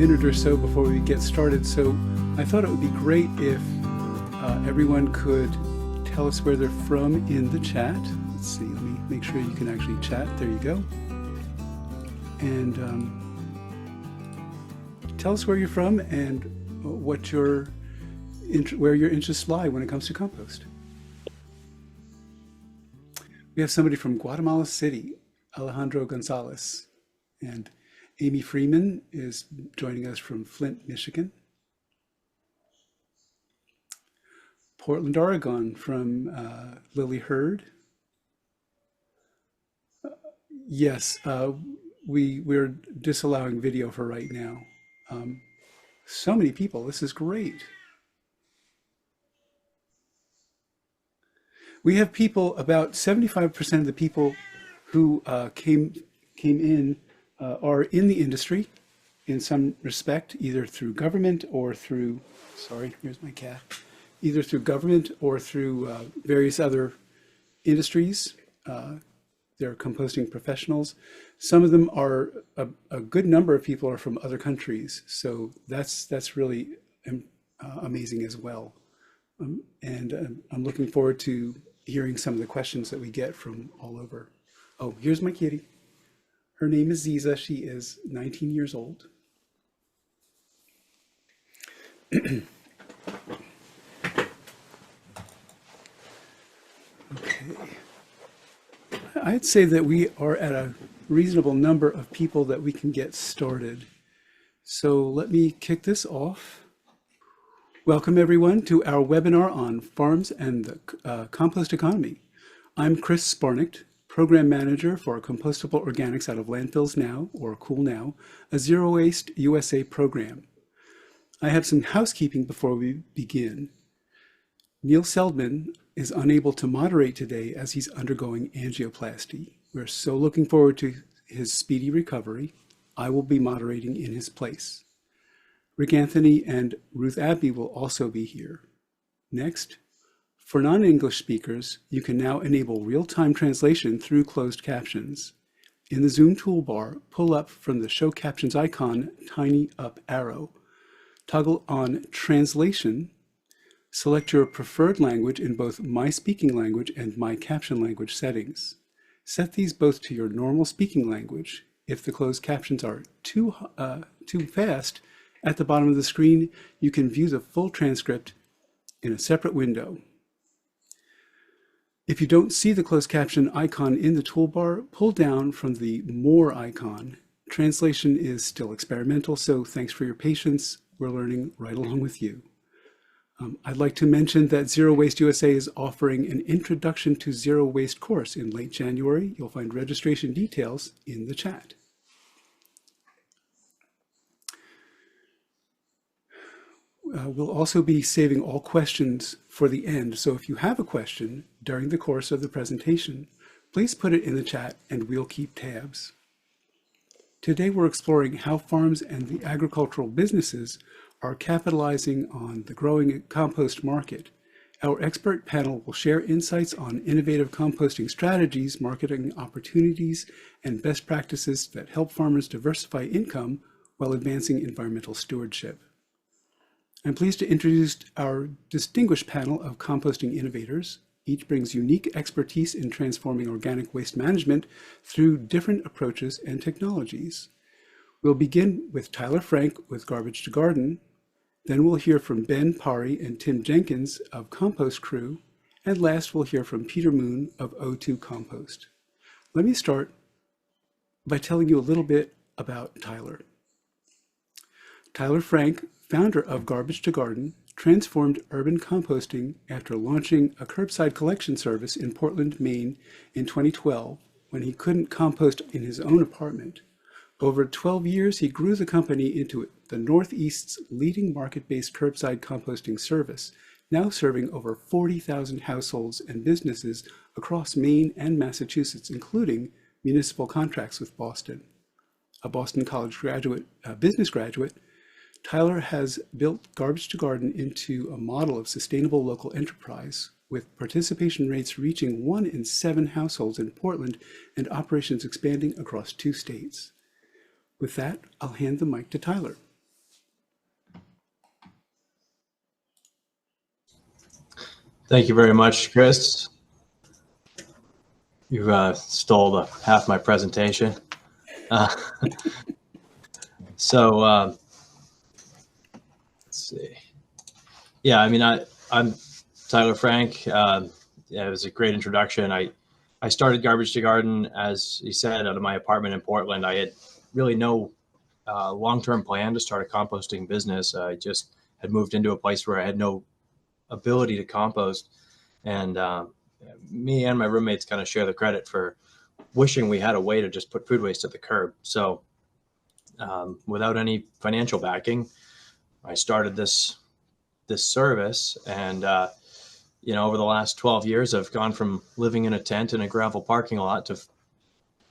minute or so before we get started, so I thought it would be great if everyone could tell us where they're from in the chat. Let's see, let me make sure you can actually chat. There you go. And tell us where you're from and what where your interests lie when it comes to compost. We have somebody from Guatemala City, Alejandro Gonzalez, and Amy Freeman is joining us from Flint, Michigan. Portland, Oregon from Lily Hurd. Yes, we're disallowing video for right now. So many people, this is great. We have people, about 75% of the people who came in are in the industry in some respect, either through government or through, sorry, here's my cat, either through government or through various other industries. They're composting professionals. Some of them are, a good number of people are from other countries. So that's really amazing as well. And I'm looking forward to hearing some of the questions that we get from all over. Oh, here's my kitty. Her name is Ziza. She is 19 years old. Okay. I'd say that we are at a reasonable number of people that we can get started. So let me kick this off. Welcome everyone to our webinar on farms and the compost economy. I'm Chris Sparnicht, Program Manager for Compostable Organics out of Landfills Now, or COOLNow, a Zero Waste USA program. I have some housekeeping before we begin. Neil Seldman is unable to moderate today as he's undergoing angioplasty. We're so looking forward to his speedy recovery. I will be moderating in his place. Rick Anthony and Ruth Abbe will also be here. Next, for non-English speakers, you can now enable real-time translation through closed captions. In the Zoom toolbar, pull up from the Show Captions icon, tiny up arrow. Toggle on Translation. Select your preferred language in both My Speaking Language and My Caption Language settings. Set these both to your normal speaking language. If the closed captions are too fast, at the bottom of the screen, you can view the full transcript in a separate window. If you don't see the closed caption icon in the toolbar, pull down from the More icon. Translation is still experimental, so thanks for your patience. We're learning right along with you. I'd like to mention that Zero Waste USA is offering an Introduction to Zero Waste course in late January. You'll find registration details in the chat. We'll also be saving all questions for the end. So if you have a question during the course of the presentation, please put it in the chat and we'll keep tabs. Today we're exploring how farms and the agricultural businesses are capitalizing on the growing compost market. Our expert panel will share insights on innovative composting strategies, marketing opportunities, and best practices that help farmers diversify income while advancing environmental stewardship. I'm pleased to introduce our distinguished panel of composting innovators. Each brings unique expertise in transforming organic waste management through different approaches and technologies. We'll begin with Tyler Frank with Garbage to Garden. Then we'll hear from Ben Parry and Tim Jenkins of Compost Crew. And last, we'll hear from Peter Moon of O2 Compost. Let me start by telling you a little bit about Tyler. Tyler Frank, founder of Garbage to Garden, transformed urban composting after launching a curbside collection service in Portland, Maine in 2012 when he couldn't compost in his own apartment. Over 12 years, he grew the company into the Northeast's leading market-based curbside composting service, now serving over 40,000 households and businesses across Maine and Massachusetts, including municipal contracts with Boston. A Boston College graduate, business graduate, Tyler has built Garbage to Garden into a model of sustainable local enterprise, with participation rates reaching 1 in 7 households in Portland and operations expanding across 2 states. With that, I'll hand the mic to Tyler. Thank you very much, Chris. You stole half my presentation. So let's see. Yeah, I mean, I'm Tyler Frank. Yeah, it was a great introduction. I started Garbage to Garden, as you said, out of my apartment in Portland. I had really no long-term plan to start a composting business. I just had moved into a place where I had no ability to compost, and me and my roommates kind of share the credit for wishing we had a way to just put food waste at the curb. So without any financial backing, I started this service, and over the last 12 years, I've gone from living in a tent in a gravel parking lot to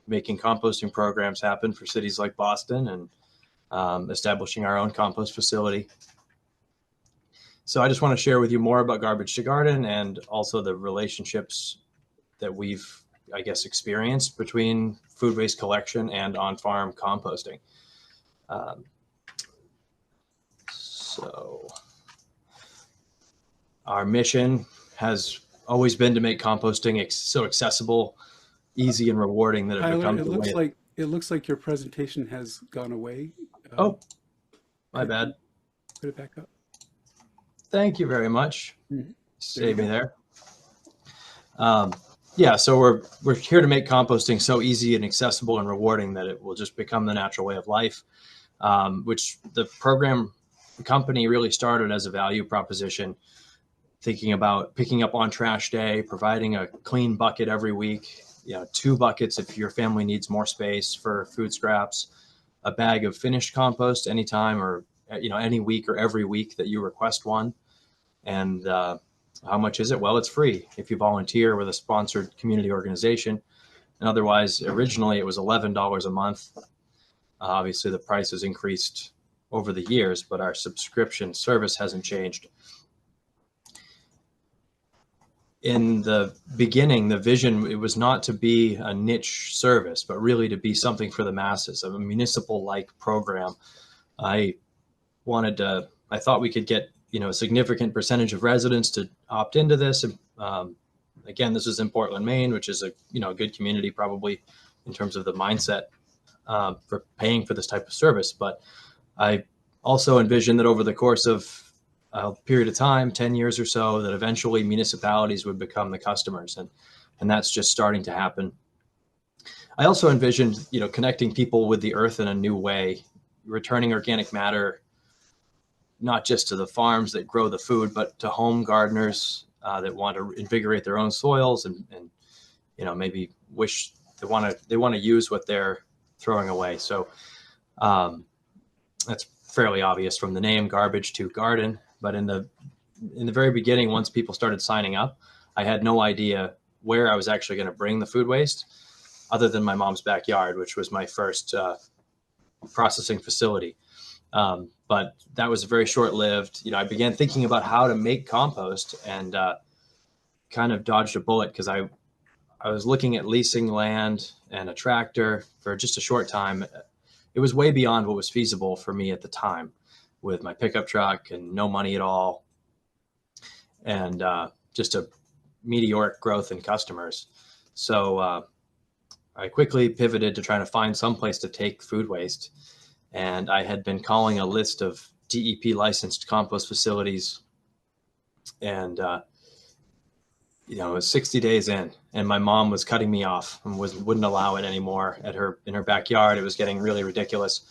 making composting programs happen for cities like Boston, and establishing our own compost facility. So I just want to share with you more about Garbage to Garden, and also the relationships that we've, I guess, experienced between food waste collection and on-farm composting. So our mission has always been to make composting so accessible, easy, and rewarding that it Tyler, becomes a way. it looks like your presentation has gone away. Oh, my bad. Put it back up. Thank you very much. Mm-hmm. Save me there. Yeah, so we're here to make composting so easy and accessible and rewarding that it will just become the natural way of life, which the company really started as a value proposition, thinking about picking up on trash day, providing a clean bucket every week, 2 buckets if your family needs more space for food scraps, a bag of finished compost anytime, or any week or every week that you request one. And how much is it? Well, it's free if you volunteer with a sponsored community organization. And otherwise, originally it was $11 a month. Obviously, the price has increased over the years, but our subscription service hasn't changed. In the beginning, the vision, it was not to be a niche service, but really to be something for the masses, a municipal-like program. I thought we could get a significant percentage of residents to opt into this. Again, this is in Portland, Maine, which is a good community, probably in terms of the mindset for paying for this type of service. But I also envisioned that over the course of a period of time, 10 years or so, that eventually municipalities would become the customers, and that's just starting to happen. I also envisioned connecting people with the earth in a new way, returning organic matter not just to the farms that grow the food, but to home gardeners that want to invigorate their own soils, and maybe wish they want to use what they're throwing away. So that's fairly obvious from the name, Garbage to Garden. But in the very beginning, once people started signing up, I had no idea where I was actually going to bring the food waste, other than my mom's backyard, which was my first processing facility. But that was very short-lived. I began thinking about how to make compost, and kind of dodged a bullet, because I was looking at leasing land and a tractor for just a short time. It was way beyond what was feasible for me at the time, with my pickup truck and no money at all, and just a meteoric growth in customers. So I quickly pivoted to trying to find some place to take food waste. And I had been calling a list of DEP licensed compost facilities, and it was 60 days in, and my mom was cutting me off and wouldn't allow it anymore in her backyard. It was getting really ridiculous,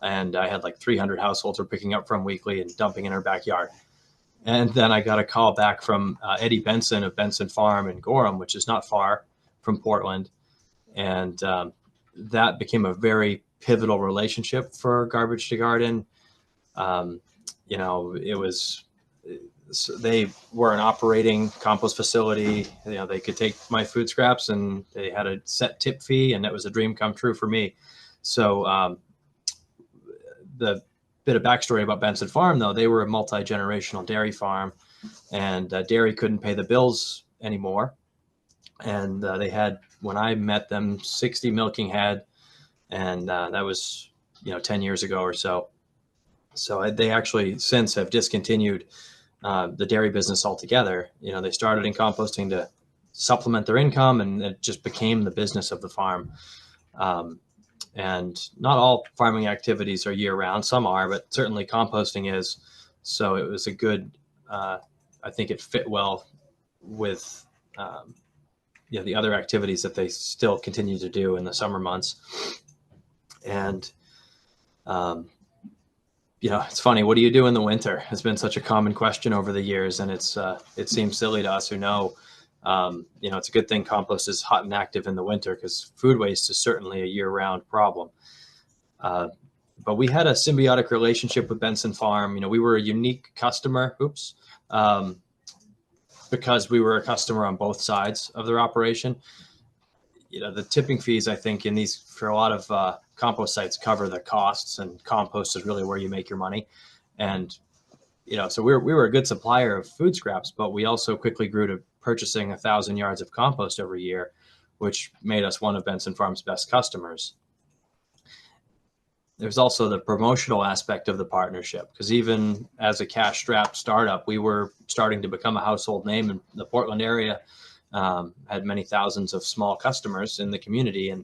and I had like 300 households were picking up from weekly and dumping in her backyard. And then I got a call back from Eddie Benson of Benson Farm in Gorham, which is not far from Portland, and that became a very pivotal relationship for Garbage to Garden. They were an operating compost facility. They could take my food scraps, and they had a set tip fee, and it was a dream come true for me. So the bit of backstory about Benson Farm, though, they were a multi-generational dairy farm, and dairy couldn't pay the bills anymore. And they had, when I met them, 60 milking head, and that was 10 years ago or so. So they actually since have discontinued the dairy business altogether. They started in composting to supplement their income, and it just became the business of the farm. And not all farming activities are year round. Some are, but certainly composting is. So it was a good, I think it fit well with, the other activities that they still continue to do in the summer months. And, it's funny. What do you do in the winter? Has been such a common question over the years, and it seems silly to us who know. It's a good thing compost is hot and active in the winter, because food waste is certainly a year-round problem. But we had a symbiotic relationship with Benson Farm. We were a unique customer. Because we were a customer on both sides of their operation. The tipping fees, I think, for a lot of compost sites cover the costs, and compost is really where you make your money. And, so we were a good supplier of food scraps, but we also quickly grew to purchasing 1,000 yards of compost every year, which made us one of Benson Farm's best customers. There's also the promotional aspect of the partnership, because even as a cash-strapped startup, we were starting to become a household name in the Portland area. Had many thousands of small customers in the community, and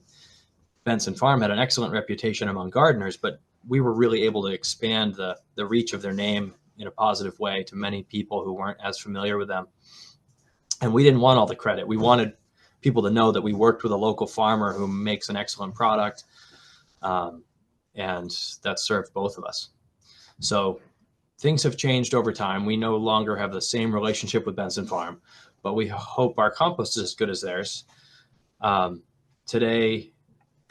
Benson Farm had an excellent reputation among gardeners, but we were really able to expand the reach of their name in a positive way to many people who weren't as familiar with them. And we didn't want all the credit. We wanted people to know that we worked with a local farmer who makes an excellent product. And that served both of us. So things have changed over time. We no longer have the same relationship with Benson Farm, but we hope our compost is as good as theirs. Today,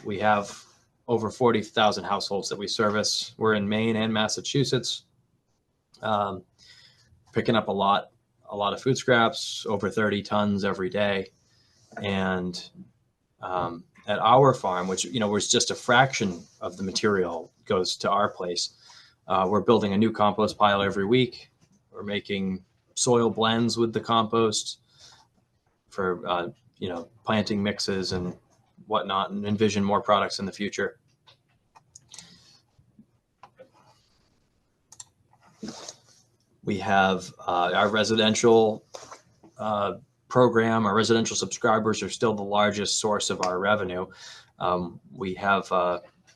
we have over 40,000 households that we service. We're in Maine and Massachusetts, picking up a lot of food scraps, over 30 tons every day. And at our farm, which, was just a fraction of the material goes to our place. We're building a new compost pile every week. We're making soil blends with the compost for, planting mixes and whatnot, and envision more products in the future. We have our residential program. Our residential subscribers are still the largest source of our revenue. We have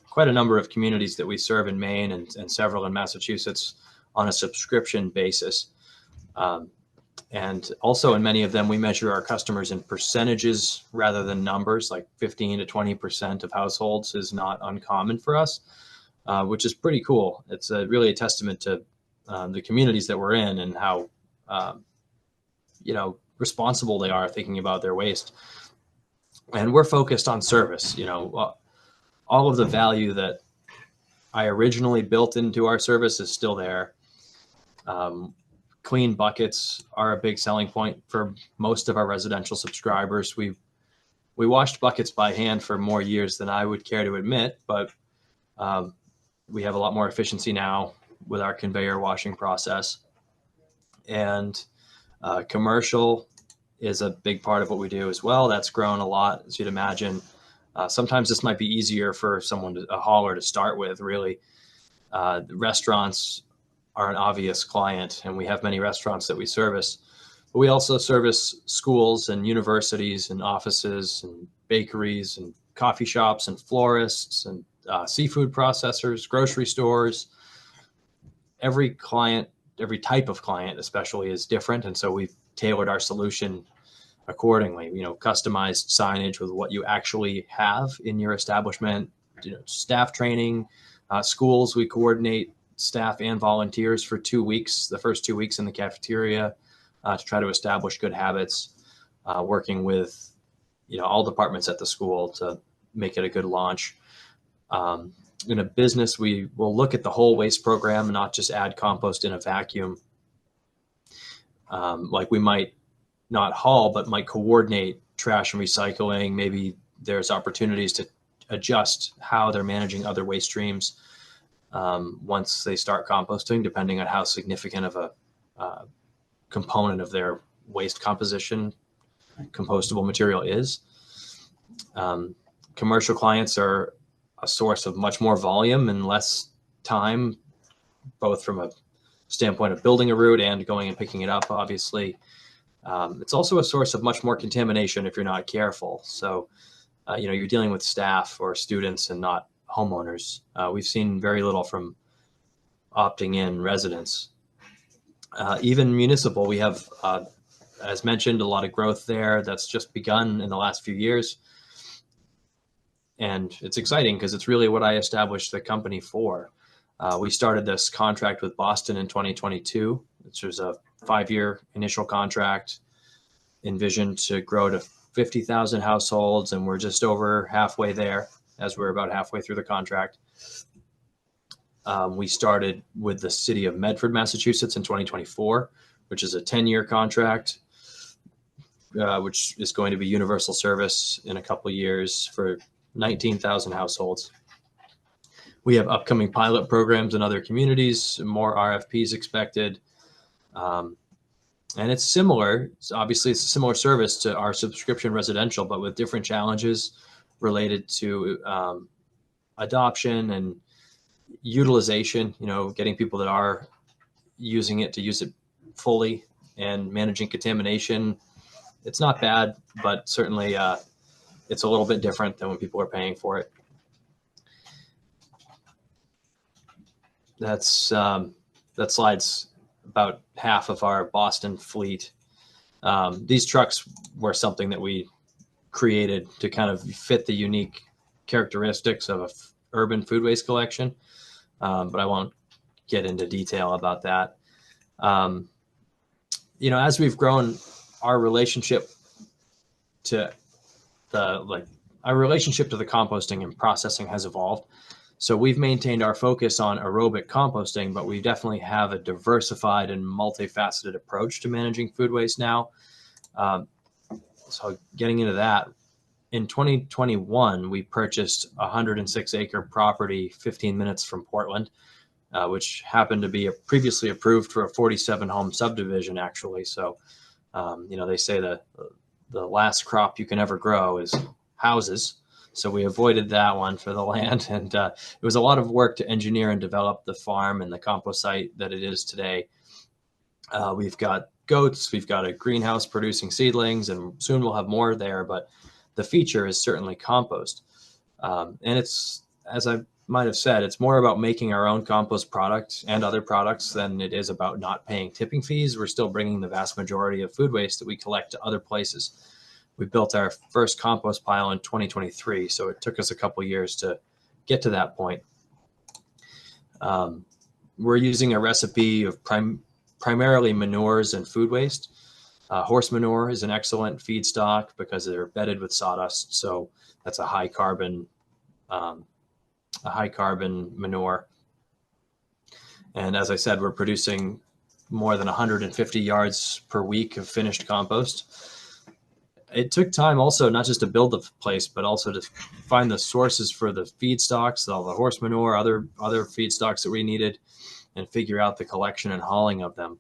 quite a number of communities that we serve in Maine and several in Massachusetts on a subscription basis. And also in many of them, we measure our customers in percentages rather than numbers. Like 15 to 20% of households is not uncommon for us, which is pretty cool. It's really a testament to the communities that we're in, and how, responsible they are thinking about their waste. And we're focused on service. All of the value that I originally built into our service is still there. Clean buckets are a big selling point for most of our residential subscribers. We washed buckets by hand for more years than I would care to admit, but we have a lot more efficiency now with our conveyor washing process. And commercial is a big part of what we do as well. That's grown a lot, as you'd imagine. Sometimes this might be easier for a hauler to start with, really. Restaurants are an obvious client, and we have many restaurants that we service. But we also service schools and universities and offices and bakeries and coffee shops and florists and seafood processors, grocery stores. Every client, every type of client especially, is different. And so we've tailored our solution accordingly, customized signage with what you actually have in your establishment, staff training, schools. We coordinate staff and volunteers for 2 weeks, the first 2 weeks in the cafeteria, to try to establish good habits, working with, all departments at the school to make it a good launch. In a business, we will look at the whole waste program and not just add compost in a vacuum. Like we might not haul, but might coordinate trash and recycling. Maybe there's opportunities to adjust how they're managing other waste streams once they start composting, depending on how significant of a component of their waste composition compostable material is. Commercial clients are a source of much more volume and less time, both from a standpoint of building a route and going and picking it up, obviously. It's also a source of much more contamination if you're not careful. So, you're dealing with staff or students and not homeowners. We've seen very little from opting in residents. Even municipal, we have, as mentioned, a lot of growth there that's just begun in the last few years. And it's exciting because it's really what I established the company for. We started this contract with Boston in 2022, which was a 5-year initial contract, envisioned to grow to 50,000 households, and we're just over halfway there, as we're about halfway through the contract. We started with the city of Medford, Massachusetts in 2024, which is a 10-year contract, which is going to be universal service in a couple of years for 19,000 households. We have upcoming pilot programs in other communities, more RFPs expected. And it's similar. Obviously, it's a similar service to our subscription residential, but with different challenges related to adoption and utilization, getting people that are using it to use it fully, and managing contamination. It's not bad, but certainly it's a little bit different than when people are paying for it. That slide's about half of our Boston fleet. These trucks were something that we created to kind of fit the unique characteristics of an urban food waste collection, but I won't get into detail about that. As we've grown, our relationship to the composting and processing has evolved. So we've maintained our focus on aerobic composting, but we definitely have a diversified and multifaceted approach to managing food waste now. So getting into that, in 2021, we purchased a 106-acre property 15 minutes from Portland, which happened to be previously approved for a 47-home subdivision, actually. So, they say the last crop you can ever grow is houses. So we avoided that one for the land. And it was a lot of work to engineer and develop the farm and the compost site that it is today. We've got goats, we've got a greenhouse producing seedlings, and soon we'll have more there. But the feature is certainly compost. And it's, as I might have said, it's more about making our own compost product and other products than it is about not paying tipping fees. We're still bringing the vast majority of food waste that we collect to other places. We built our first compost pile in 2023, so it took us a couple years to get to that point. We're using a recipe of primarily manures and food waste. Horse manure is an excellent feedstock because they're bedded with sawdust, so that's a high carbon manure. And as I said, we're producing more than 150 yards per week of finished compost. It took time also, not just to build the place, but also to find the sources for the feedstocks, all the horse manure, other feedstocks that we needed, and figure out the collection and hauling of them.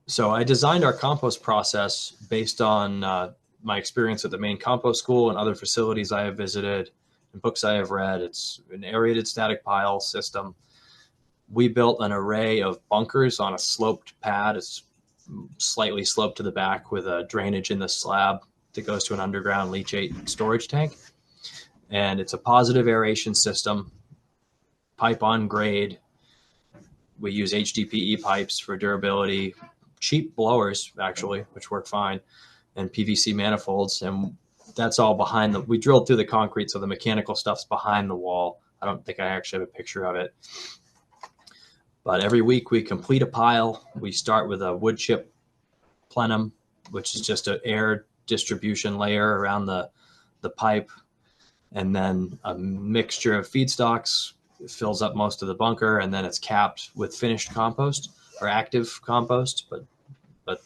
So I designed our compost process based on my experience at the Maine Compost School and other facilities I have visited and books I have read. It's an aerated static pile system. We built an array of bunkers on a sloped pad. It's slightly sloped to the back with a drainage in the slab that goes to an underground leachate storage tank. And it's a positive aeration system, pipe on grade. We use HDPE pipes for durability, cheap blowers actually, which work fine, and PVC manifolds. And that's all behind we drilled through the concrete, so the mechanical stuff's behind the wall. I don't think I actually have a picture of it. But every week we complete a pile. We start with a wood chip plenum, which is just an air distribution layer around the pipe. And then a mixture of feedstocks fills up most of the bunker, and then it's capped with finished compost or active compost, but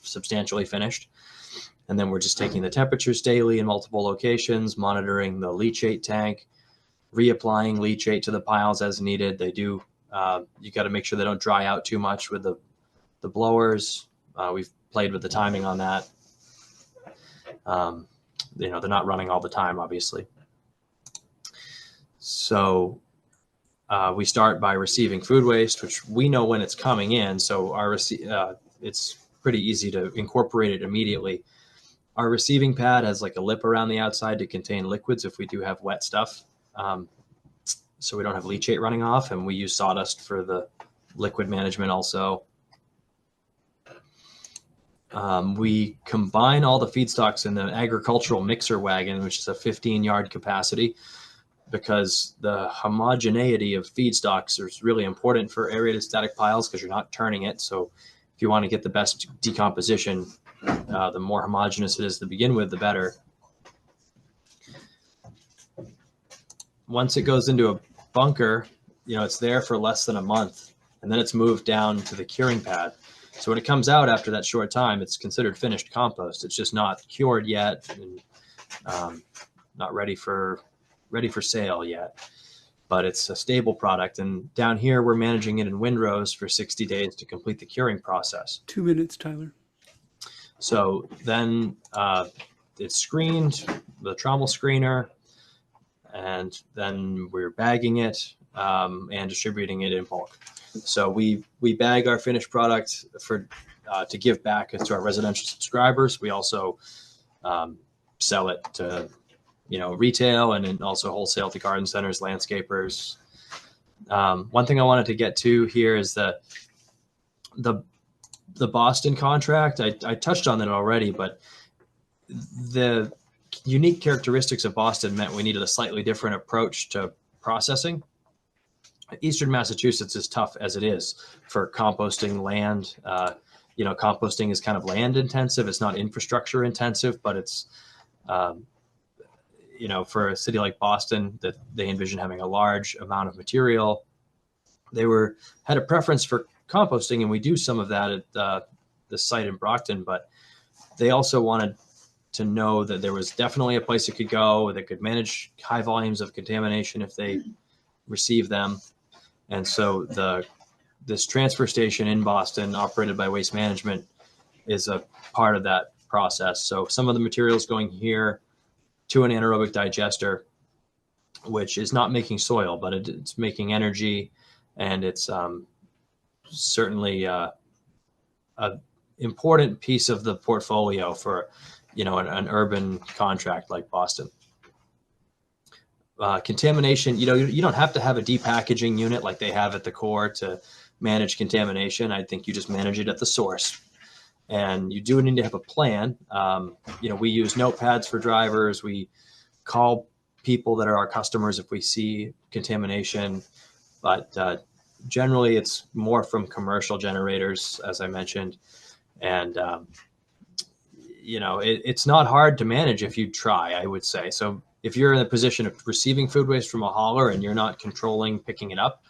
substantially finished. And then we're just taking the temperatures daily in multiple locations, monitoring the leachate tank, reapplying leachate to the piles as needed. They do. You got to make sure they don't dry out too much with the blowers. We've played with the timing on that. They're not running all the time, obviously. So we start by receiving food waste, which we know when it's coming in. So it's pretty easy to incorporate it immediately. Our receiving pad has like a lip around the outside to contain liquids if we do have wet stuff. So we don't have leachate running off, and we use sawdust for the liquid management also. We combine all the feedstocks in the agricultural mixer wagon, which is a 15-yard capacity, because the homogeneity of feedstocks is really important for aerated static piles because you're not turning it. So if you want to get the best decomposition, the more homogeneous it is to begin with, the better. Once it goes into a bunker, it's there for less than a month, and then it's moved down to the curing pad. So when it comes out after that short time, it's considered finished compost. It's just not cured yet, and not ready for sale yet, but it's a stable product. And down here, we're managing it in windrows for 60 days to complete the curing process. 2 minutes, Tyler. So then it's screened, the trommel screener, and then we're bagging it and distributing it in bulk. So we bag our finished product to give back to our residential subscribers. We also sell it to retail, and then also wholesale to garden centers, landscapers. One thing I wanted to get to here is the Boston contract. I touched on that already, but the unique characteristics of Boston meant we needed a slightly different approach to processing. Eastern Massachusetts is tough as it is for composting land. Composting is kind of land intensive. It's not infrastructure intensive, but it's, for a city like Boston that they envision having a large amount of material, they had a preference for composting, and we do some of that at the site in Brockton, but they also wanted to know that there was definitely a place it could go that could manage high volumes of contamination if they receive them. And so this transfer station in Boston, operated by Waste Management, is a part of that process. So some of the materials going here to an anaerobic digester, which is not making soil, but it's making energy, and it's certainly an important piece of the portfolio for an urban contract like Boston. Contamination, you don't have to have a depackaging unit like they have at the core to manage contamination. I think you just manage it at the source, and you do need to have a plan. We use notepads for drivers. We call people that are our customers if we see contamination, but generally it's more from commercial generators, as I mentioned. And it's not hard to manage if you try, I would say. So if you're in the position of receiving food waste from a hauler and you're not controlling picking it up,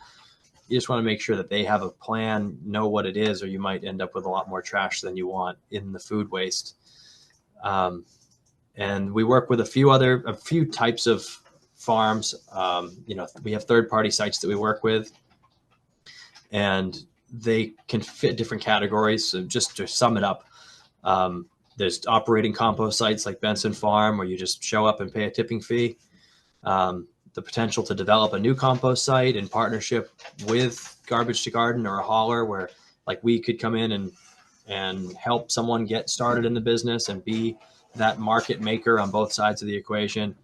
you just want to make sure that they have a plan, know what it is, or you might end up with a lot more trash than you want in the food waste. And we work with a few types of farms. We have third-party sites that we work with, and they can fit different categories. So just to sum it up, there's operating compost sites like Benson Farm, where you just show up and pay a tipping fee. The potential to develop a new compost site in partnership with Garbage to Garden or a hauler, where like we could come in and help someone get started in the business and be that market maker on both sides of the equation,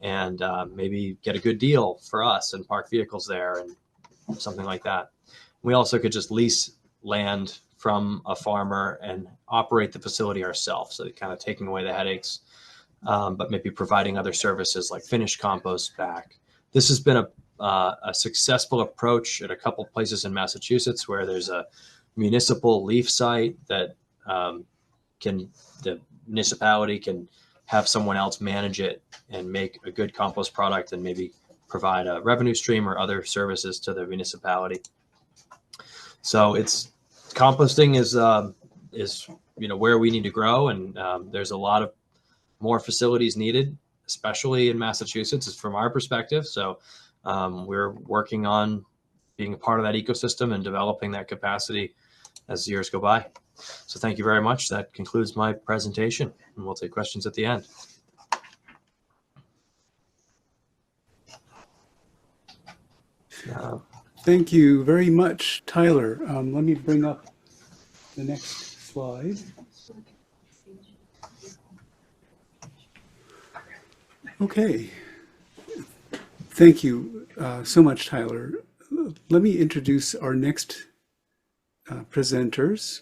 and maybe get a good deal for us and park vehicles there and something like that. We also could just lease land from a farmer and operate the facility ourselves. So kind of taking away the headaches, but maybe providing other services like finished compost back. This has been a successful approach at a couple places in Massachusetts where there's a municipal leaf site that the municipality can have someone else manage it and make a good compost product and maybe provide a revenue stream or other services to the municipality. So composting is where we need to grow, and there's a lot of more facilities needed, especially in Massachusetts, from our perspective. So we're working on being a part of that ecosystem and developing that capacity as the years go by. So thank you very much. That concludes my presentation, and we'll take questions at the end. Thank you very much, Tyler. Let me bring up the next slide. Okay. Thank you so much, Tyler. Let me introduce our next presenters.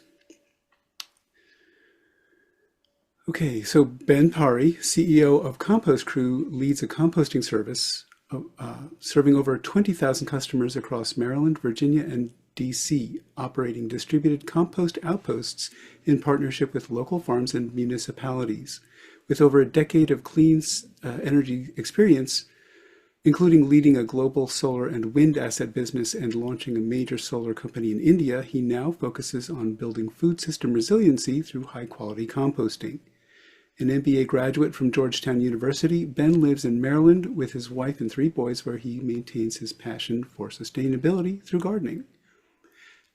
Okay, so Ben Parry, CEO of Compost Crew, leads a composting service serving over 20,000 customers across Maryland, Virginia, and DC, operating distributed compost outposts in partnership with local farms and municipalities. With over a decade of clean energy experience, including leading a global solar and wind asset business and launching a major solar company in India, he now focuses on building food system resiliency through high-quality composting. An MBA graduate from Georgetown University, Ben lives in Maryland with his wife and 3 boys, where he maintains his passion for sustainability through gardening.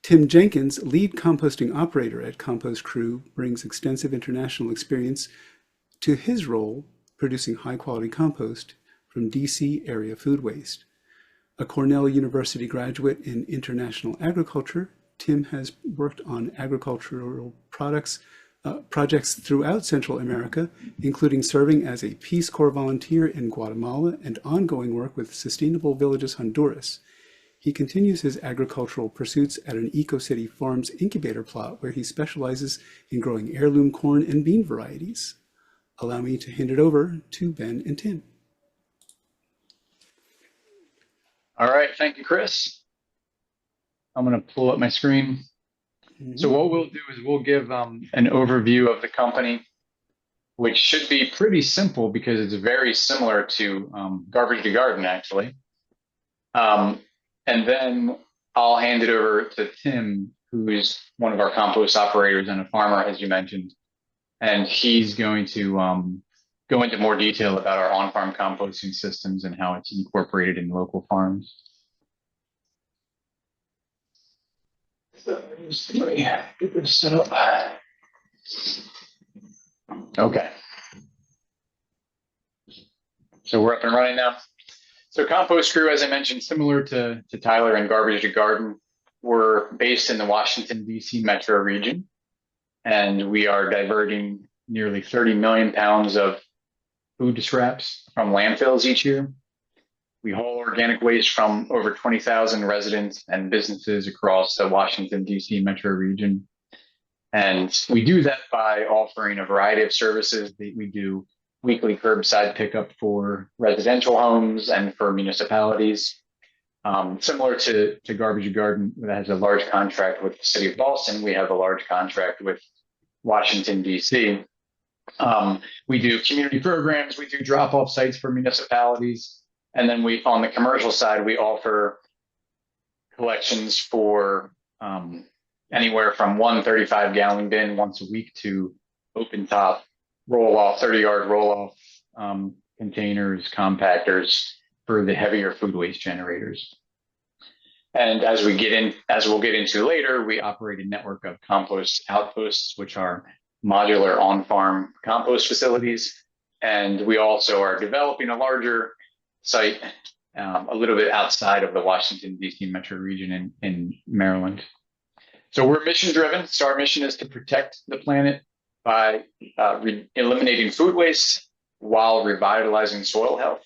Tim Jenkins, lead composting operator at Compost Crew, brings extensive international experience to his role producing high-quality compost from DC area food waste. A Cornell University graduate in international agriculture, Tim has worked on agricultural projects throughout Central America, including serving as a Peace Corps volunteer in Guatemala and ongoing work with Sustainable Villages Honduras. He continues his agricultural pursuits at an EcoCity Farms incubator plot where he specializes in growing heirloom corn and bean varieties. Allow me to hand it over to Ben and Tim. All right, thank you, Chris. I'm going to pull up my screen. So what we'll do is we'll give an overview of the company, which should be pretty simple because it's very similar to Garbage to Garden, actually. And then I'll hand it over to Tim, who's one of our compost operators and a farmer, as you mentioned. And he's going to go into more detail about our on-farm composting systems and how it's incorporated in local farms. So let me get this set up. Okay. So we're up and running now. So Compost Crew, as I mentioned, similar to Tyler and Garbage to Garden, we're based in the Washington, D.C. metro region, and we are diverting nearly 30 million pounds of food scraps from landfills each year. We haul organic waste from over 20,000 residents and businesses across the Washington, D.C. metro region. And we do that by offering a variety of services. We do weekly curbside pickup for residential homes and for municipalities. Similar to Garbage Garden, that has a large contract with the city of Boston. We have a large contract with Washington, D.C. We do community programs. We do drop-off sites for municipalities. And then on the commercial side, we offer collections for anywhere from 135-gallon bin once a week to open top roll-off, 30-yard roll-off containers, compactors for the heavier food waste generators. And as we'll get into later, we operate a network of compost outposts, which are modular on-farm compost facilities. And we also are developing a larger site a little bit outside of the Washington, D.C. metro region in Maryland. So we're mission driven. So our mission is to protect the planet by eliminating food waste while revitalizing soil health.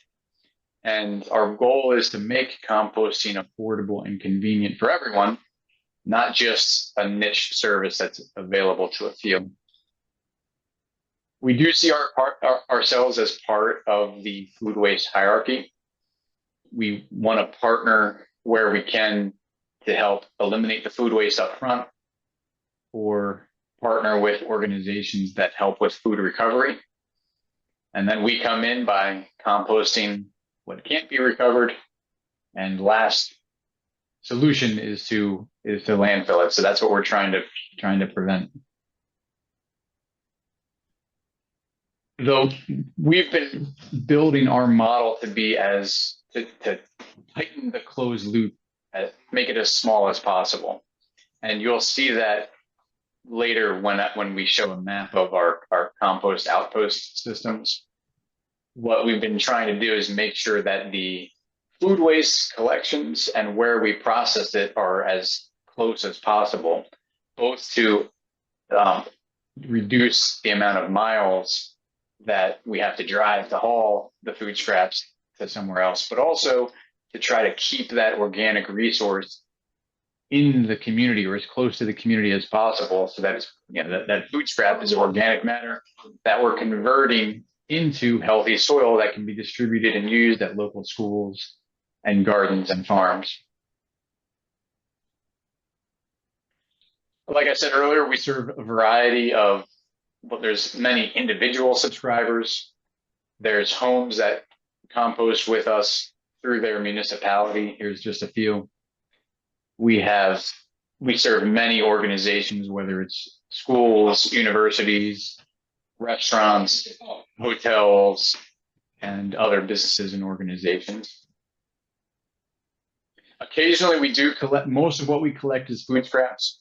And our goal is to make composting affordable and convenient for everyone, not just a niche service that's available to a few. We do see ourselves as part of the food waste hierarchy. We want to partner where we can to help eliminate the food waste up front, or partner with organizations that help with food recovery. And then we come in by composting what can't be recovered. And last solution is to landfill it. So that's what we're trying to prevent. Though we've been building our model to be to tighten the closed loop, make it as small as possible. And you'll see that later when we show a map of our compost outpost systems. What we've been trying to do is make sure that the food waste collections and where we process it are as close as possible, both to reduce the amount of miles that we have to drive to haul the food scraps to somewhere else, but also to try to keep that organic resource in the community or as close to the community as possible, so that it's, that food scrap is organic matter that we're converting into healthy soil that can be distributed and used at local schools and gardens and farms. Like I said earlier, we serve a variety of, well, there's many individual subscribers. There's homes that compost with us through their municipality. Here's just a few. We serve many organizations, whether it's schools, universities, restaurants, hotels, and other businesses and organizations. Occasionally we do collect, most of what we collect is food scraps.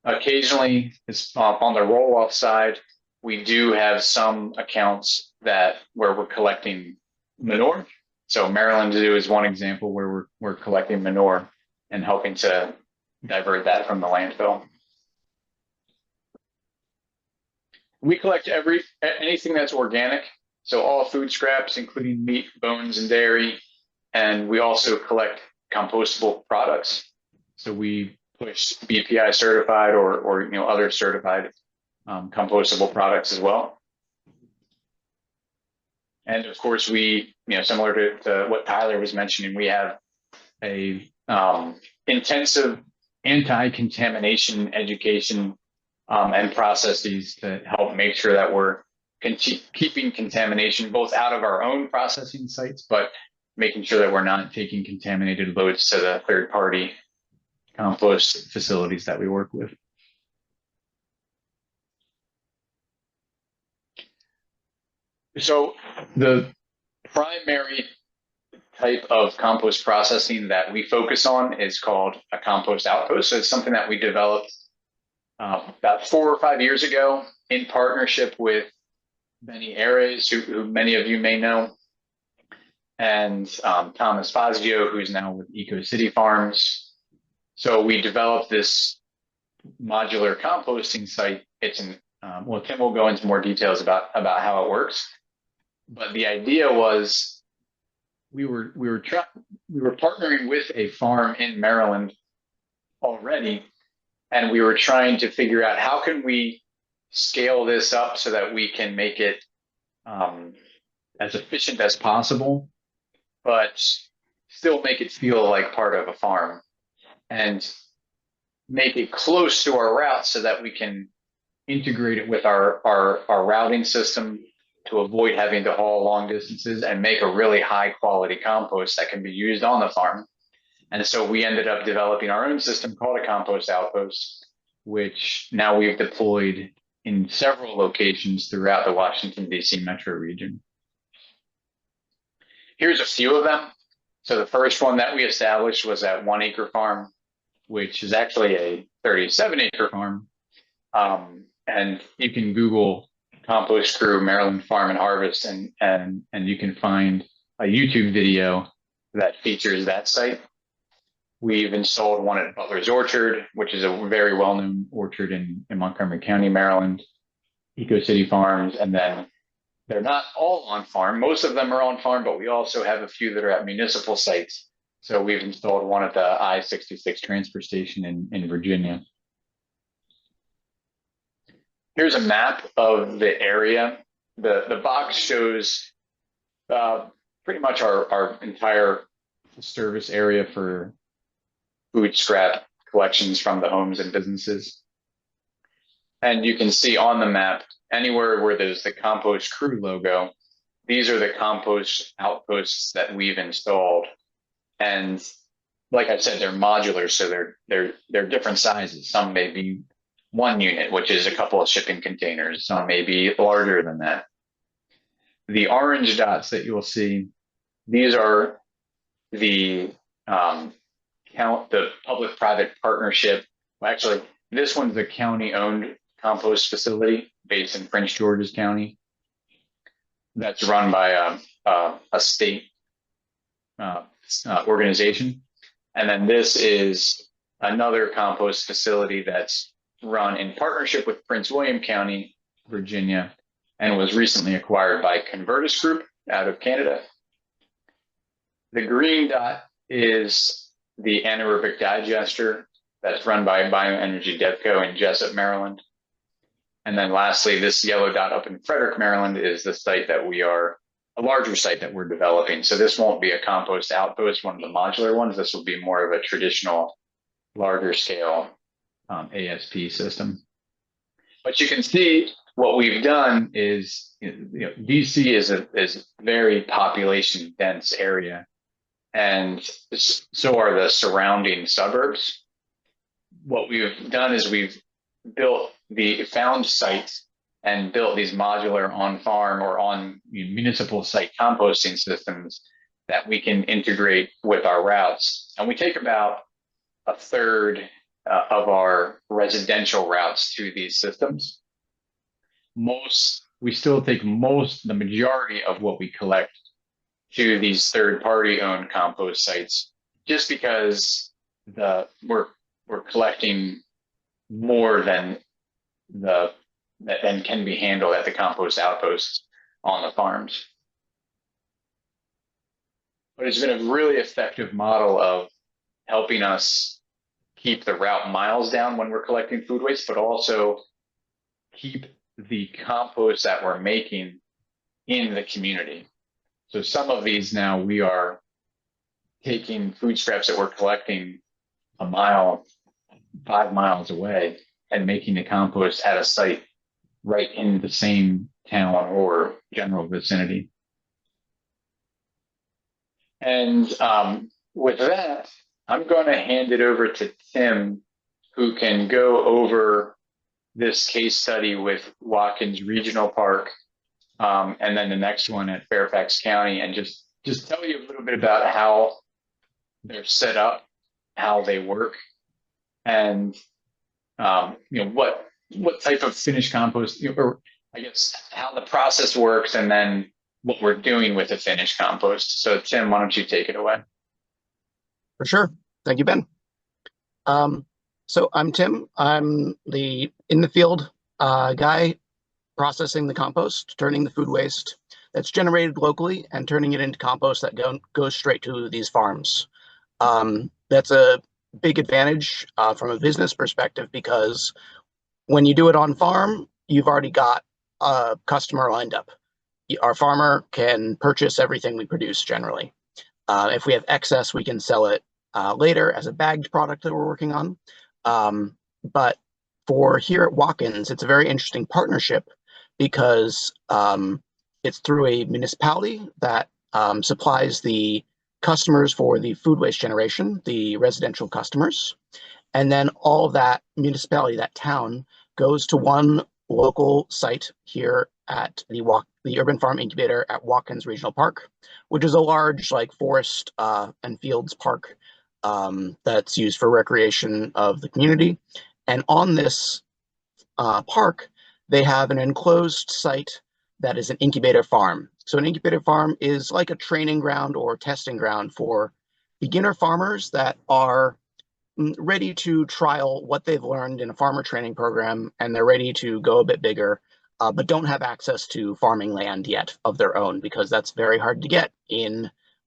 Occasionally, it's on the roll-off side, we do have some accounts where we're collecting manure. So Maryland Zoo is one example where we're collecting manure and helping to divert that from the landfill. We collect anything that's organic, so all food scraps, including meat, bones, and dairy, and we also collect compostable products. So we push BPI certified or other certified compostable products as well. And of course, we, similar to what Tyler was mentioning, we have a intensive anti-contamination education and processes to help make sure that we're keeping contamination both out of our own processing sites, but making sure that we're not taking contaminated loads to the third-party compost facilities that we work with. So the primary type of compost processing that we focus on is called a compost outpost. So it's something that we developed about 4 or 5 years ago in partnership with many areas who many of you may know, and Thomas Fazio, who's now with Eco City Farms. So we developed this modular composting site. It's well, Tim will go into more details about how it works. But the idea was we were partnering with a farm in Maryland already, and we were trying to figure out how can we scale this up so that we can make it as efficient as possible, but still make it feel like part of a farm, and make it close to our route so that we can integrate it with our routing system to avoid having to haul long distances and make a really high quality compost that can be used on the farm. And so we ended up developing our own system called a compost outpost, which now we've deployed in several locations throughout the Washington, D.C. metro region. Here's a few of them. So the first one that we established was at 1 acre farm, which is actually a 37 acre farm. And you can Google Compost Crew Maryland Farm and Harvest, and you can find a YouTube video that features that site. We've installed one at Butler's Orchard, which is a very well-known orchard in Montgomery County, Maryland, Eco City Farms, and then they're not all on farm. Most of them are on farm, but we also have a few that are at municipal sites. So we've installed one at the I-66 transfer station in Virginia. Here's a map of the area. The box shows pretty much our entire service area for food scrap collections from the homes and businesses. And you can see on the map, anywhere where there's the Compost Crew logo, these are the compost outposts that we've installed. And like I said, they're modular, so they're different sizes. Some may be 1 unit, which is a couple of shipping containers. Some may be larger than that. The orange dots that you'll see, these are the public-private partnership. Well, actually, this one's a county-owned compost facility based in Prince George's County. That's run by a state organization. And then this is another compost facility that's run in partnership with Prince William County, Virginia, and was recently acquired by Convertis Group out of Canada. The green dot is the anaerobic digester that's run by Bioenergy Devco in Jessup, Maryland. And then lastly, this yellow dot up in Frederick, Maryland is the site that a larger site that we're developing. So this won't be a compost outpost, one of the modular ones. This will be more of a traditional, larger scale ASP system. But you can see what we've done is, DC is a very population dense area, and so are the surrounding suburbs. What we've done is we've found sites and built these modular on-farm or on municipal site composting systems that we can integrate with our routes. And we take about a third of our residential routes to these systems. We still take the majority of what we collect to these third-party owned compost sites, just because we're collecting more than can be handled at the compost outposts on the farms. But it's been a really effective model of helping us keep the route miles down when we're collecting food waste, but also keep the compost that we're making in the community. So some of these now we are taking food scraps that we're collecting 5 miles away and making the compost at a site right in the same town or general vicinity. And with that, I'm going to hand it over to Tim, who can go over this case study with Watkins Regional Park, and then the next one at Fairfax County, and just tell you a little bit about how they're set up, how they work, and what type of finished compost, or I guess how the process works, and then what we're doing with the finished compost. So Tim, why don't you take it away? For sure. Thank you, Ben. So I'm Tim. I'm the in the field guy processing the compost, turning the food waste that's generated locally and turning it into compost that goes straight to these farms. That's a big advantage from a business perspective, because when you do it on farm, you've already got a customer lined up. Our farmer can purchase everything we produce generally. If we have excess, we can sell it later as a bagged product that we're working on. But for here at Watkins, it's a very interesting partnership, because it's through a municipality that supplies the customers for the food waste generation, the residential customers. And then all of that municipality, that town, goes to one local site here at the Urban Farm Incubator at Watkins Regional Park, which is a large forest and fields park that's used for recreation of the community. And on this park, they have an enclosed site that is an incubator farm. So an incubator farm is like a training ground or testing ground for beginner farmers that are ready to trial what they've learned in a farmer training program, and they're ready to go a bit bigger, but don't have access to farming land yet of their own, because that's very hard to get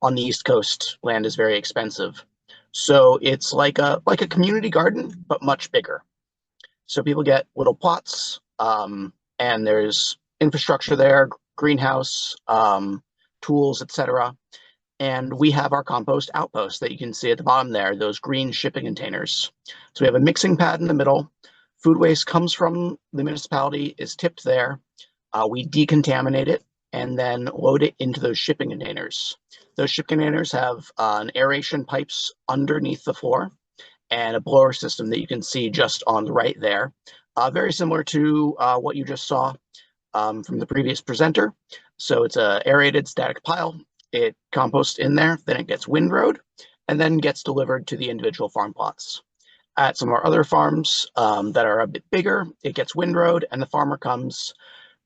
on the East Coast. Land is very expensive. So it's like a community garden, but much bigger. So people get little plots, and there's infrastructure there, greenhouse, tools, etc. And we have our compost outpost that you can see at the bottom there, those green shipping containers. So we have a mixing pad in the middle. Food waste comes from the municipality, is tipped there. We decontaminate it and then load it into those shipping containers. Those shipping containers have an aeration pipes underneath the floor and a blower system that you can see just on the right there. Very similar to what you just saw from the previous presenter. So it's an aerated static pile. It composts in there, then it gets windrowed, and then gets delivered to the individual farm plots. At some of our other farms that are a bit bigger, it gets windrowed, and the farmer comes,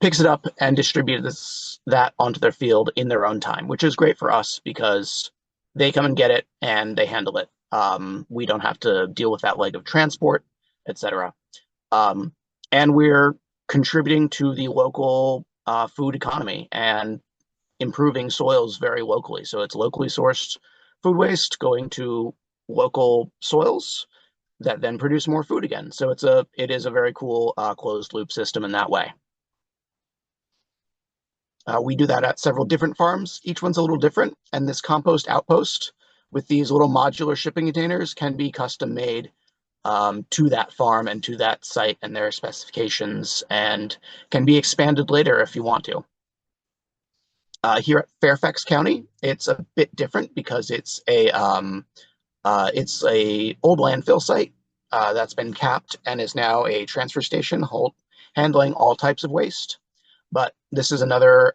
picks it up, and distributes that onto their field in their own time, which is great for us because They come and get it and they handle it. We don't have to deal with that leg of transport, etc. Um, and we're contributing to the local food economy and improving soils very locally. So it's locally sourced food waste going to local soils that then produce more food again. So it is a very cool closed loop system in that way. We do that at several different farms. Each one's a little different, and this compost outpost with these little modular shipping containers can be custom made to that farm and to that site and their specifications, and can be expanded later if you want to. Here at Fairfax County, it's a bit different because it's a old landfill site that's been capped and is now a transfer station handling all types of waste. But this is another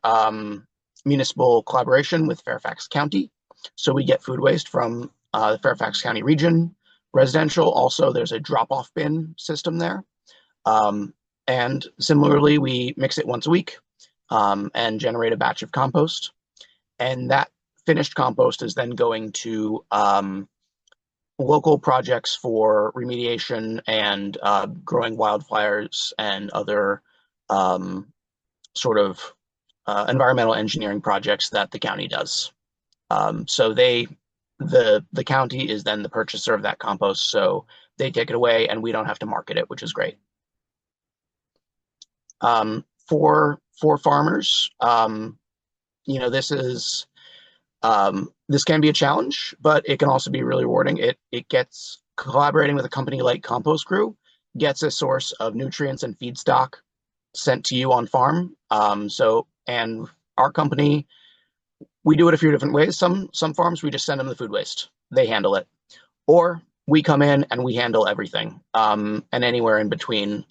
municipal collaboration with Fairfax County. So we get food waste from the Fairfax County region, residential. Also, there's a drop-off bin system there. And similarly, we mix it once a week and generate a batch of compost. And that finished compost is then going to local projects for remediation and growing wildfires and other sort of environmental engineering projects that the county does. So the county is then the purchaser of that compost, so they take it away and we don't have to market it, which is great. For farmers, this can be a challenge, but it can also be really rewarding. It gets collaborating with a company like Compost Crew gets a source of nutrients and feedstock sent to you on farm. And our company, we do it a few different ways. Some farms, we just send them the food waste. They handle it. Or we come in and we handle everything, and anywhere in between,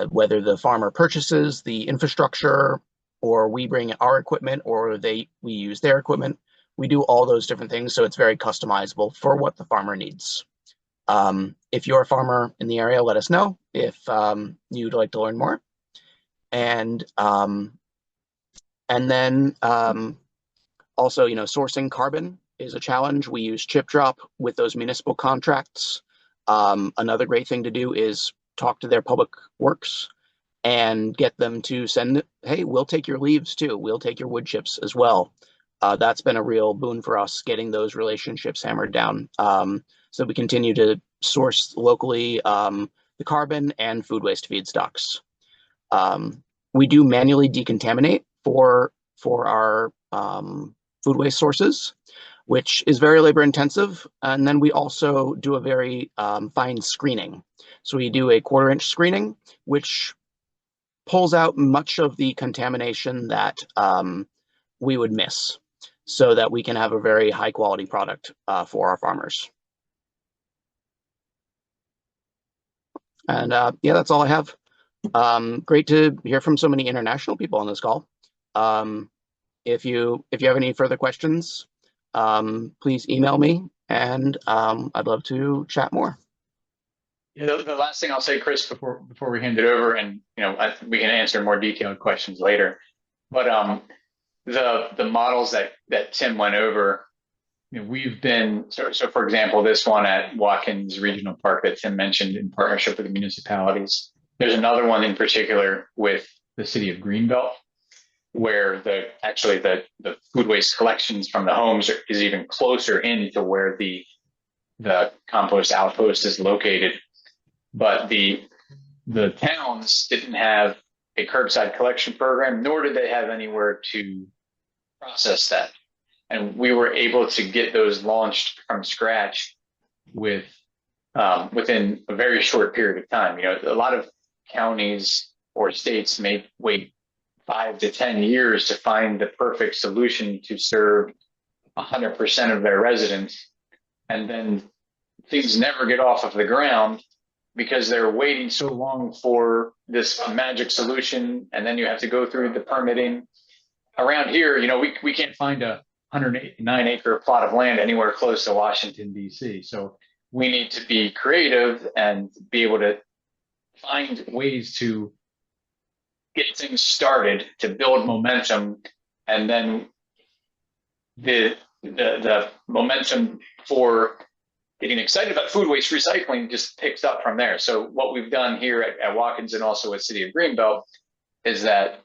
whether the farmer purchases the infrastructure or we bring our equipment or we use their equipment. We do all those different things, so it's very customizable for what the farmer needs. If you're a farmer in the area, let us know if you'd like to learn more. And then also, sourcing carbon is a challenge. We use chip drop with those municipal contracts. Another great thing to do is talk to their public works and get them to send, hey, we'll take your leaves too. We'll take your wood chips as well. That's been a real boon for us, getting those relationships hammered down. So we continue to source locally the carbon and food waste feedstocks. We do manually decontaminate for our food waste sources, which is very labor intensive. And then we also do a very fine screening. So we do a 1/4-inch screening, which pulls out much of the contamination that we would miss, so that we can have a very high quality product for our farmers. And yeah, that's all I have. Great to hear from so many international people on this call. If you have any further questions, please email me, and I'd love to chat more. Yeah, the last thing I'll say, Chris, before we hand it over, and we can answer more detailed questions later. But the models that Tim went over, we've been so for example, this one at Watkins Regional Park that Tim mentioned in partnership with the municipalities. There's another one in particular with the city of Greenbelt, where the food waste collections from the homes is even closer into where the compost outpost is located. But the towns didn't have a curbside collection program, nor did they have anywhere to process that. And we were able to get those launched from scratch within a very short period of time. A lot of counties or states may wait 5 to 10 years to find the perfect solution to serve 100% of their residents. And then things never get off of the ground because they're waiting so long for this magic solution. And then you have to go through the permitting. Around here, we can't find a 109-acre plot of land anywhere close to Washington, D.C. So we need to be creative and be able to find ways to get things started, to build momentum. And then the the momentum for getting excited about food waste recycling just picks up from there. So what we've done here at Watkins and also at City of Greenbelt is that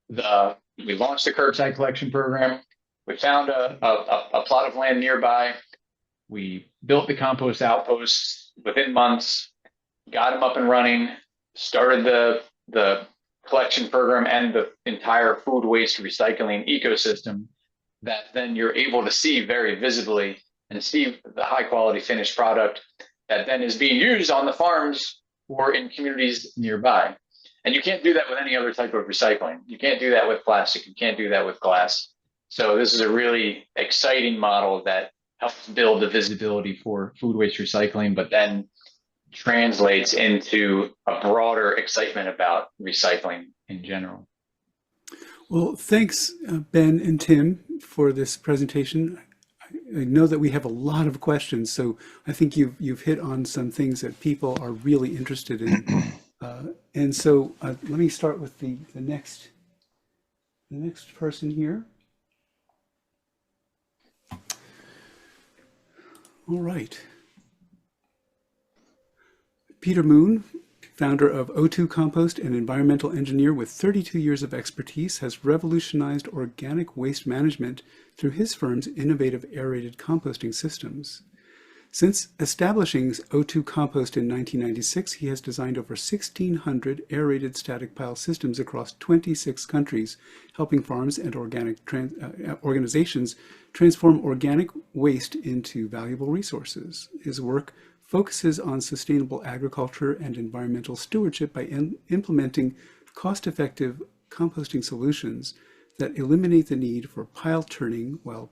we launched the curbside collection program. We found a plot of land nearby. We built the compost outposts within months, got them up and running, started the collection program and the entire food waste recycling ecosystem that then you're able to see very visibly and see the high quality finished product that then is being used on the farms or in communities nearby. And you can't do that with any other type of recycling. You can't do that with plastic. You can't do that with glass. So this is a really exciting model that helps build the visibility for food waste recycling, but then translates into a broader excitement about recycling in general. Well, thanks, Ben and Tim, for this presentation. I know that we have a lot of questions, so I think you've hit on some things that people are really interested in. And so let me start with the next person here. All right. Peter Moon, founder of O2 Compost and environmental engineer with 32 years of expertise, has revolutionized organic waste management through his firm's innovative aerated composting systems. Since establishing O2 Compost in 1996, he has designed over 1,600 aerated static pile systems across 26 countries, helping farms and organic organizations transform organic waste into valuable resources. His work focuses on sustainable agriculture and environmental stewardship by implementing cost-effective composting solutions that eliminate the need for pile turning while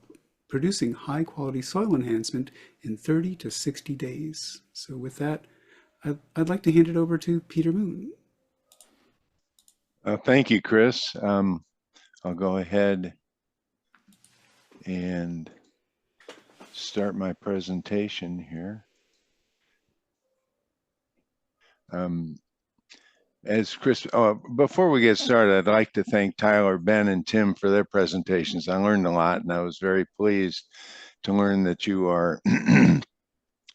producing high-quality soil enhancement in 30 to 60 days. So with that, I'd like to hand it over to Peter Moon. Thank you, Chris. I'll go ahead and start my presentation here. As Chris, before we get started, I'd like to thank Tyler, Ben, and Tim for their presentations. I learned a lot, and I was very pleased to learn that you are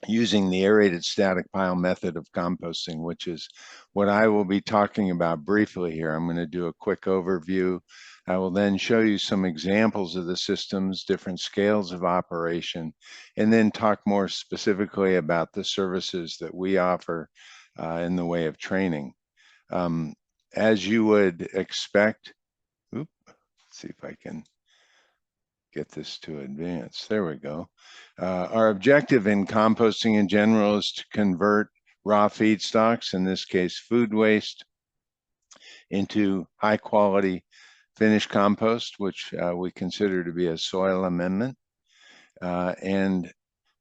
using the aerated static pile method of composting, which is what I will be talking about briefly here. I'm going to do a quick overview. I will then show you some examples of the systems, different scales of operation, and then talk more specifically about the services that we offer in the way of training. As you would expect, let's see if I can get this to advance. There we go. Our objective in composting in general is to convert raw feedstocks, in this case food waste, into high quality finished compost, which we consider to be a soil amendment. And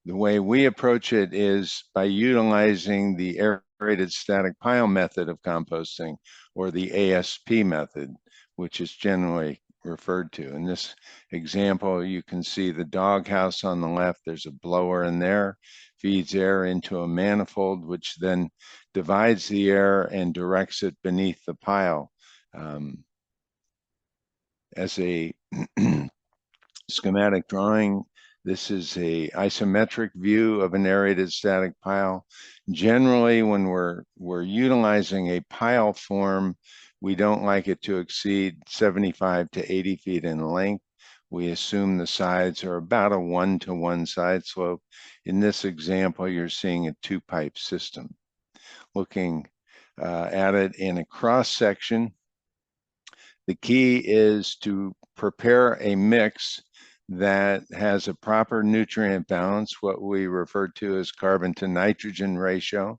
the way we approach it is by utilizing the aerated static pile method of composting, or the ASP method, which is generally referred to. In this example, you can see the doghouse on the left. There's a blower in there, feeds air into a manifold, which then divides the air and directs it beneath the pile. As a schematic drawing, this is a isometric view of an aerated static pile. Generally, when we're utilizing a pile form, we don't like it to exceed 75 to 80 feet in length. We assume the sides are about a 1-to-1 side slope. In this example, you're seeing a two-pipe system. Looking at it in a cross section, the key is to prepare a mix that has a proper nutrient balance, what we refer to as carbon to nitrogen ratio,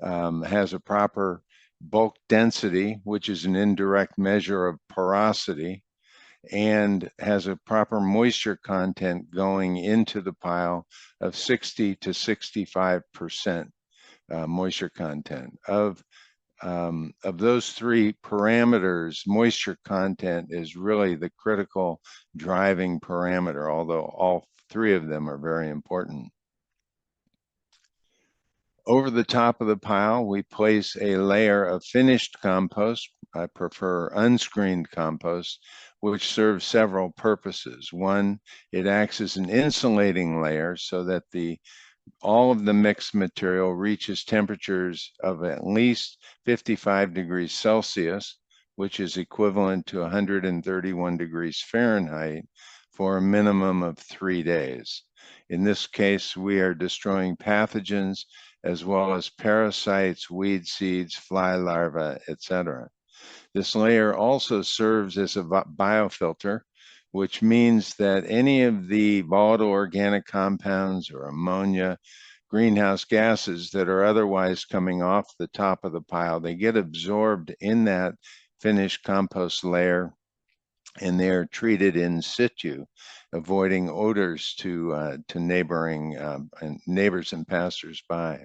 has a proper bulk density, which is an indirect measure of porosity, and has a proper moisture content going into the pile of 60 to 65% moisture content. Of those three parameters, moisture content is really the critical driving parameter, although all three of them are very important. Over the top of the pile, we place a layer of finished compost. I prefer unscreened compost, which serves several purposes. One, it acts as an insulating layer so that all of the mixed material reaches temperatures of at least 55 degrees Celsius, which is equivalent to 131 degrees Fahrenheit, for a minimum of 3 days. In this case, we are destroying pathogens as well as parasites, weed seeds, fly larvae, etc. This layer also serves as a biofilter, which means that any of the volatile organic compounds or ammonia, greenhouse gases that are otherwise coming off the top of the pile, they get absorbed in that finished compost layer, and they are treated in situ, avoiding odors to neighboring and neighbors and passersby.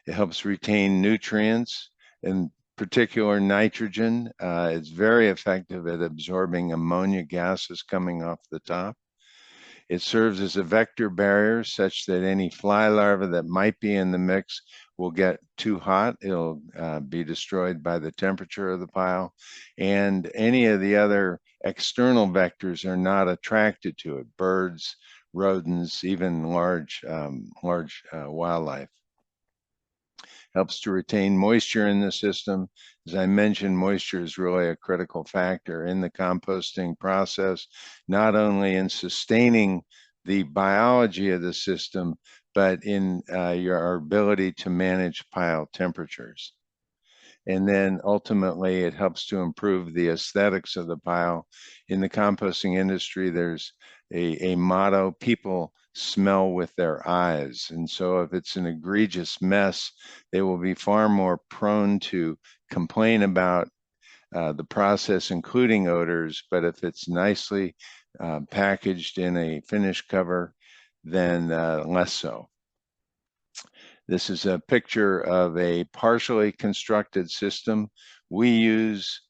It helps retain nutrients, in particular nitrogen. It's very effective at absorbing ammonia gases coming off the top. It serves as a vector barrier such that any fly larva that might be in the mix will get too hot. It'll be destroyed by the temperature of the pile. And any of the other external vectors are not attracted to it. Birds, rodents, even large wildlife. Helps to retain moisture in the system. As I mentioned, moisture is really a critical factor in the composting process, not only in sustaining the biology of the system, but in your ability to manage pile temperatures. And then ultimately, it helps to improve the aesthetics of the pile. In the composting industry, there's a motto: people smell with their eyes. And so if it's an egregious mess, they will be far more prone to complain about the process, including odors. But if it's nicely packaged in a finished cover, then less so. This is a picture of a partially constructed system. We use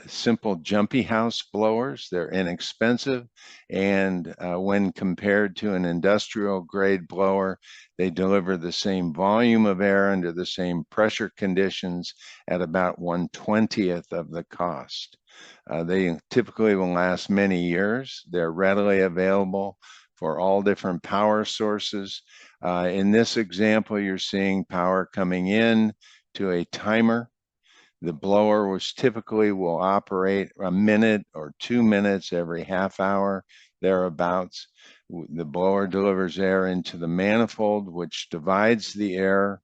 simple jumpy house blowers. They're inexpensive, and when compared to an industrial grade blower, they deliver the same volume of air under the same pressure conditions at about 1/20th of the cost. They typically will last many years. They're readily available for all different power sources. In this example, you're seeing power coming in to a timer. The blower typically will operate a minute or 2 minutes every half hour, thereabouts. The blower delivers air into the manifold, which divides the air,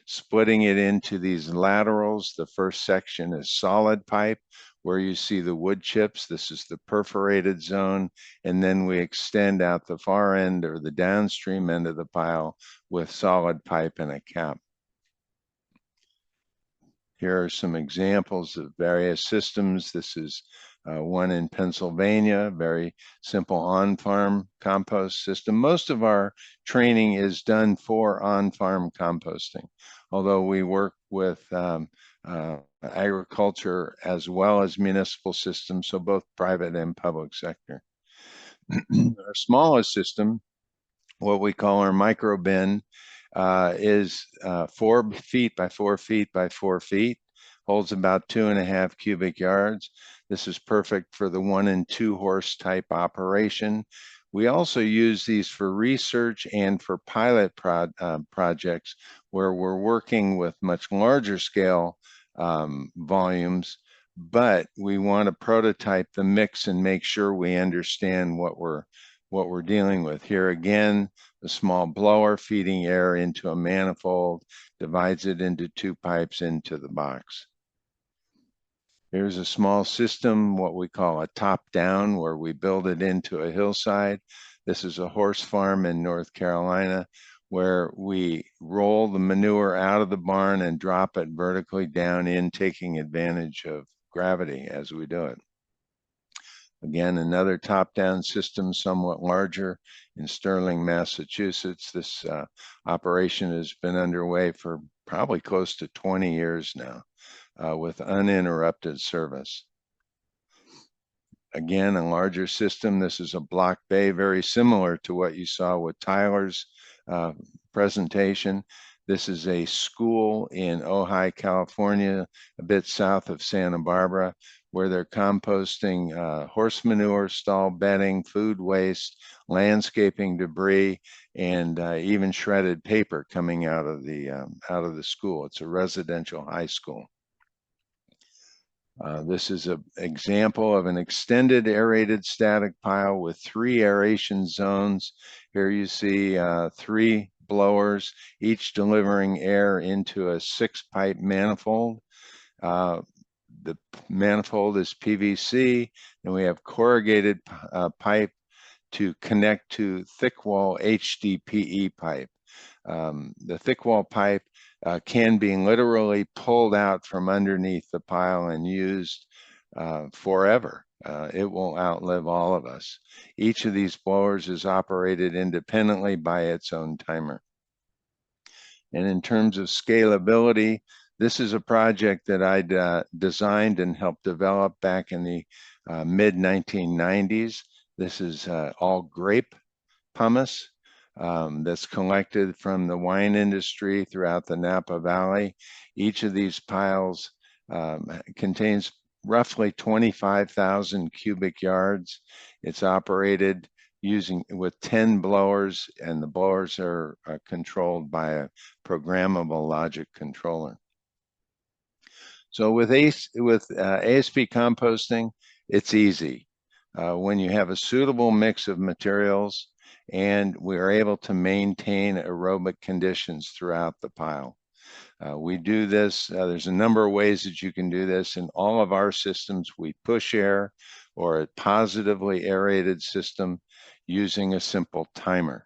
splitting it into these laterals. The first section is solid pipe, where you see the wood chips. This is the perforated zone. And then we extend out the far end or the downstream end of the pile with solid pipe and a cap. Here are some examples of various systems. This is one in Pennsylvania, very simple on-farm compost system. Most of our training is done for on-farm composting, although we work with agriculture as well as municipal systems, so both private and public sector. Our smallest system, what we call our micro bin, is 4 feet by 4 feet by 4 feet, holds about 2.5 cubic yards. This is perfect for the 1 and 2 horse type operation. We also use these for research and for pilot projects where we're working with much larger scale volumes, but we want to prototype the mix and make sure we understand what we're dealing with. Here again, a small blower feeding air into a manifold, divides it into 2 pipes into the box. Here's a small system, what we call a top-down, where we build it into a hillside. This is a horse farm in North Carolina, where we roll the manure out of the barn and drop it vertically down in, taking advantage of gravity as we do it. Again, another top-down system, somewhat larger, in Sterling, Massachusetts. This operation has been underway for probably close to 20 years now, with uninterrupted service. Again, a larger system. This is a block bay, very similar to what you saw with Tyler's presentation. This is a school in Ojai, California, a bit south of Santa Barbara, where they're composting horse manure, stall bedding, food waste, landscaping debris, and even shredded paper coming out of the school. It's a residential high school. This is an example of an extended aerated static pile with 3 aeration zones. Here you see 3 blowers, each delivering air into a 6-pipe manifold. The manifold is PVC, and we have corrugated pipe to connect to thick wall HDPE pipe. The thick wall pipe can be literally pulled out from underneath the pile and used forever. It will outlive all of us. Each of these blowers is operated independently by its own timer. And in terms of scalability, this is a project that I designed and helped develop back in the mid-1990s. This is all grape pumice that's collected from the wine industry throughout the Napa Valley. Each of these piles contains roughly 25,000 cubic yards. It's operated with 10 blowers, and the blowers are controlled by a programmable logic controller. So with ASP composting, it's easy. When you have a suitable mix of materials, and we are able to maintain aerobic conditions throughout the pile. We do this, there's a number of ways that you can do this. In all of our systems, we push air or a positively aerated system using a simple timer.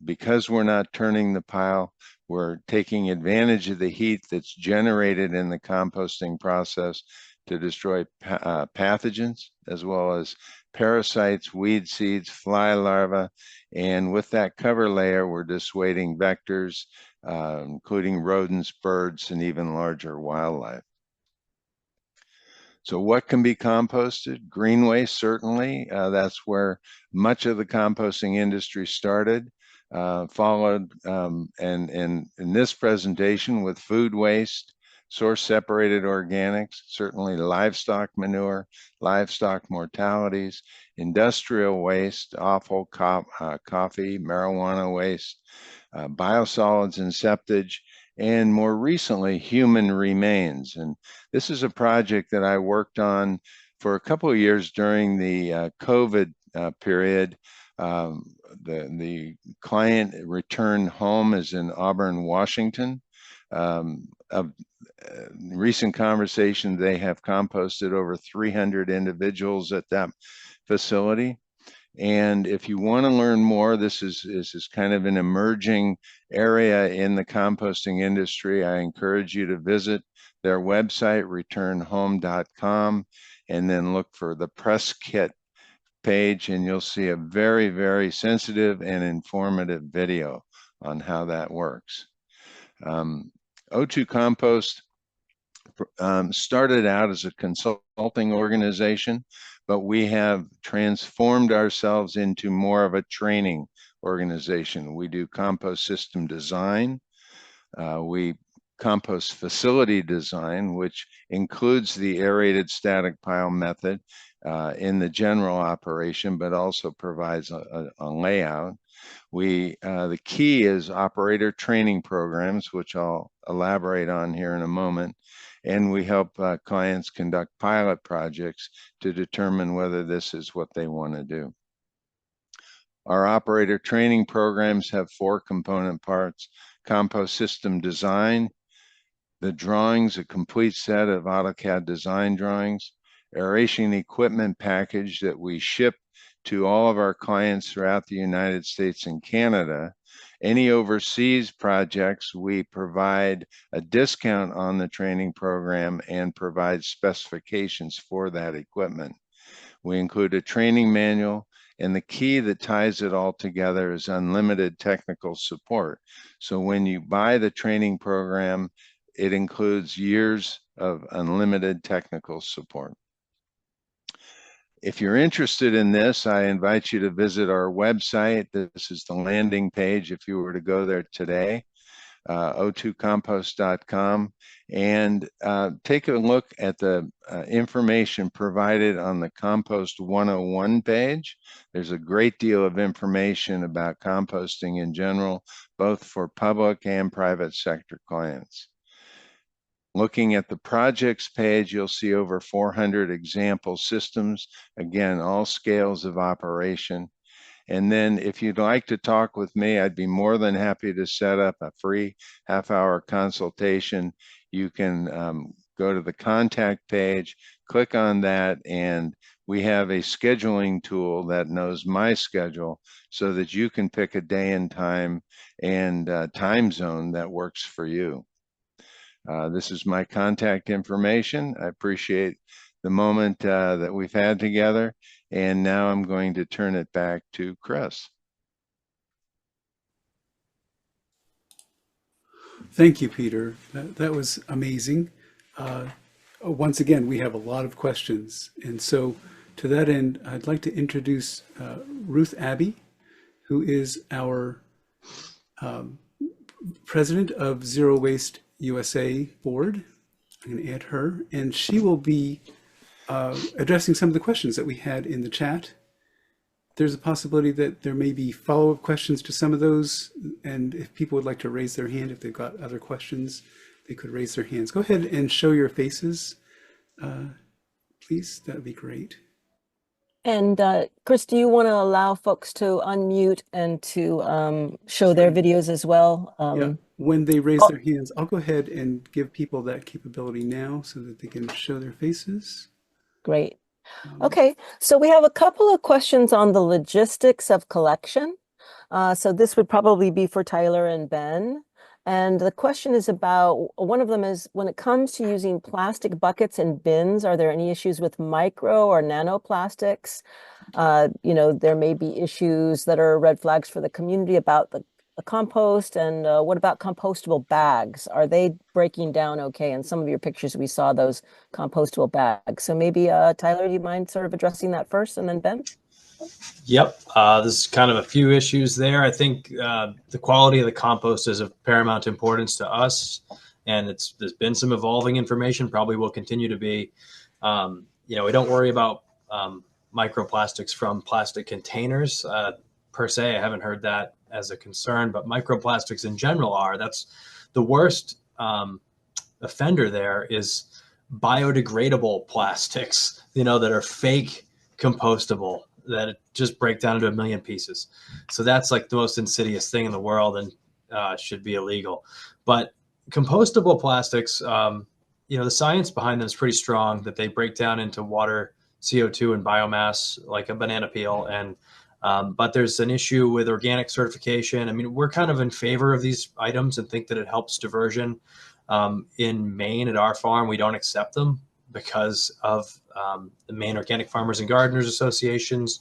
Because we're not turning the pile, we're taking advantage of the heat that's generated in the composting process to destroy pathogens, as well as parasites, weed seeds, fly larvae, and with that cover layer, we're dissuading vectors, including rodents, birds, and even larger wildlife. So what can be composted? Green waste, certainly. That's where much of the composting industry started, followed and in this presentation with food waste, source separated organics, certainly livestock manure, livestock mortalities, industrial waste, offal, coffee, marijuana waste, biosolids and septage, and more recently, human remains. And this is a project that I worked on for a couple of years during the COVID period. The client returned home is in Auburn, Washington. Recent conversation, they have composted over 300 individuals at that facility. And if you want to learn more, this is kind of an emerging area in the composting industry. I encourage you to visit their website, returnhome.com, and then look for the press kit page, and you'll see a very, very sensitive and informative video on how that works. O2 Compost started out as a consulting organization, but we have transformed ourselves into more of a training organization. We do compost system design. We compost facility design, which includes the aerated static pile method in the general operation, but also provides a layout. The key is operator training programs, which I'll elaborate on here in a moment. And we help clients conduct pilot projects to determine whether this is what they want to do. Our operator training programs have 4 component parts: compost system design, the drawings, a complete set of AutoCAD design drawings, aeration equipment package that we ship to all of our clients throughout the United States and Canada. Any overseas projects, we provide a discount on the training program and provide specifications for that equipment. We include a training manual, and the key that ties it all together is unlimited technical support. So when you buy the training program, it includes years of unlimited technical support. If you're interested in this, I invite you to visit our website. This is the landing page if you were to go there today. o2compost.com, and take a look at the information provided on the Compost 101 page. There's a great deal of information about composting in general, both for public and private sector clients. Looking at the projects page, you'll see over 400 example systems, again, all scales of operation. And then if you'd like to talk with me, I'd be more than happy to set up a free half-hour consultation. You can go to the contact page, click on that, and we have a scheduling tool that knows my schedule so that you can pick a day and time and time zone that works for you. This is my contact information. I appreciate the moment that we've had together. And now I'm going to turn it back to Chris. Thank you, Peter. That was amazing. Once again, we have a lot of questions. And so to that end, I'd like to introduce Ruth Abbe, who is our president of Zero Waste USA board. I'm going to add her, and she will be addressing some of the questions that we had in the chat. There's a possibility that there may be follow-up questions to some of those, and if people would like to raise their hand, if they've got other questions, they could raise their hands. Go ahead and show your faces, please. That would be great. And Chris, do you want to allow folks to unmute and to show their videos as well? Yeah. When they raise their hands, I'll go ahead and give people that capability now so that they can show their faces. Great. Okay, so we have a couple of questions on the logistics of collection. So this would probably be for Tyler and Ben. And the question is about, one of them is, when it comes to using plastic buckets and bins, are there any issues with micro or nanoplastics? You know, there may be issues that are red flags for the community about the compost. And what about compostable bags? Are they breaking down okay? In some of your pictures, we saw those compostable bags. So maybe Tyler, do you mind sort of addressing that first, and then Ben? Yep. There's kind of a few issues there. I think the quality of the compost is of paramount importance to us, and there's been some evolving information, probably will continue to be. You know, we don't worry about microplastics from plastic containers per se. I haven't heard that as a concern, but microplastics in general that's the worst offender. There is biodegradable plastics, you know, that are fake compostable, that just break down into a million pieces. So that's like the most insidious thing in the world, and should be illegal. But compostable plastics, you know, the science behind them is pretty strong, that they break down into water, CO2, and biomass like a banana peel. And but there's an issue with organic certification. I mean, we're kind of in favor of these items and think that it helps diversion. In Maine at our farm, we don't accept them because of the Maine Organic Farmers and Gardeners Associations,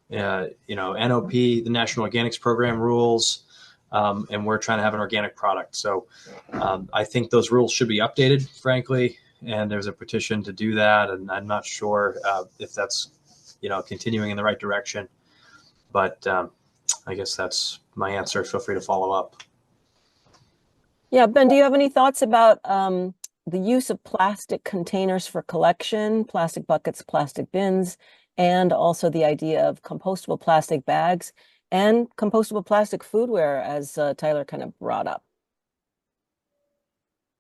you know, NOP, the National Organics Program rules, and we're trying to have an organic product. So I think those rules should be updated, frankly, and there's a petition to do that. And I'm not sure if that's, you know, continuing in the right direction. But I guess that's my answer. Feel free to follow up. Yeah, Ben, do you have any thoughts about the use of plastic containers for collection, plastic buckets, plastic bins, and also the idea of compostable plastic bags and compostable plastic foodware, as Tyler kind of brought up?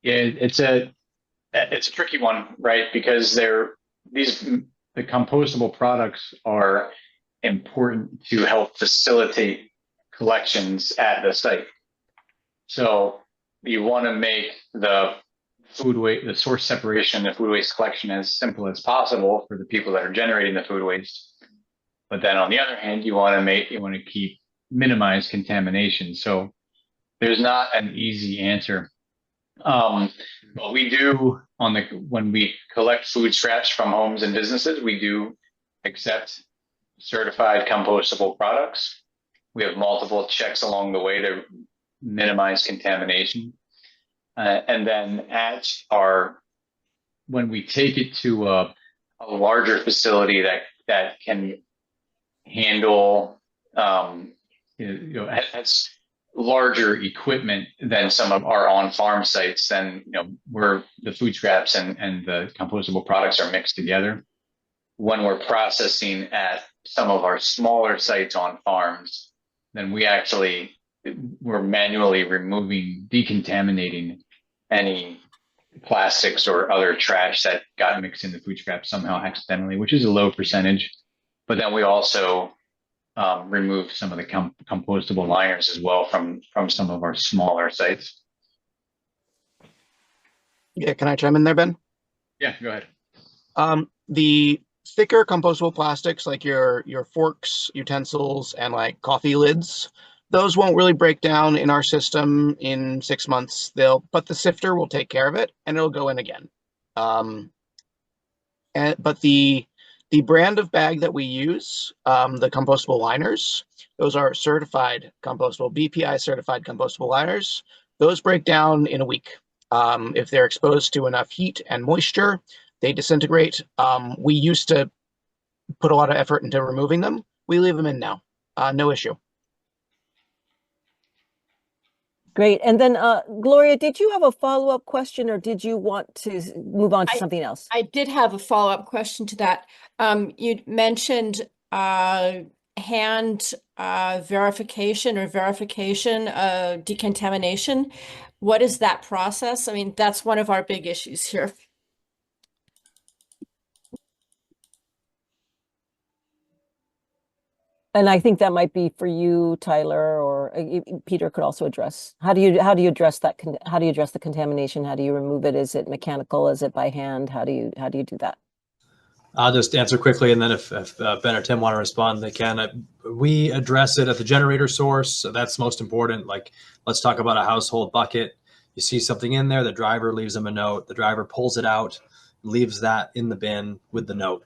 Yeah, it's a tricky one, right? Because the compostable products are important to help facilitate collections at the site. So you want to make the source separation, the food waste collection, as simple as possible for the people that are generating the food waste. But then on the other hand, you want to minimize contamination. So there's not an easy answer. But we do, when we collect food scraps from homes and businesses, we do accept certified compostable products. We have multiple checks along the way to minimize contamination. And then when we take it to a larger facility that can handle, has larger equipment than some of our on-farm sites, then where the food scraps and the compostable products are mixed together. When we're processing at some of our smaller sites on farms, then we're manually removing, decontaminating any plastics or other trash that got mixed in the food scraps somehow accidentally, which is a low percentage. But then we also remove some of the compostable liners as well from some of our smaller sites. Yeah, can I chime in there, Ben? Yeah, go ahead. The thicker compostable plastics, like your forks, utensils, and like coffee lids, those won't really break down in our system in 6 months. But the sifter will take care of it, and it'll go in again. But the brand of bag that we use, the compostable liners, those are certified compostable, BPI certified compostable liners. Those break down in a week. If they're exposed to enough heat and moisture, they disintegrate. We used to put a lot of effort into removing them. We leave them in now. No issue. Great. And then, Gloria, did you have a follow-up question, or did you want to move on to something else? I did have a follow-up question to that. You mentioned hand verification or verification decontamination. What is that process? I mean, that's one of our big issues here. And I think that might be for you, Tyler, or Peter could also address. How do you address that? How do you address the contamination? How do you remove it? Is it mechanical? Is it by hand? How do you do that? I'll just answer quickly, and then if Ben or Tim want to respond, they can. We address it at the generator source, so that's most important. Like, let's talk about a household bucket. You see something in there, the driver leaves them a note. The driver pulls it out, leaves that in the bin with the note.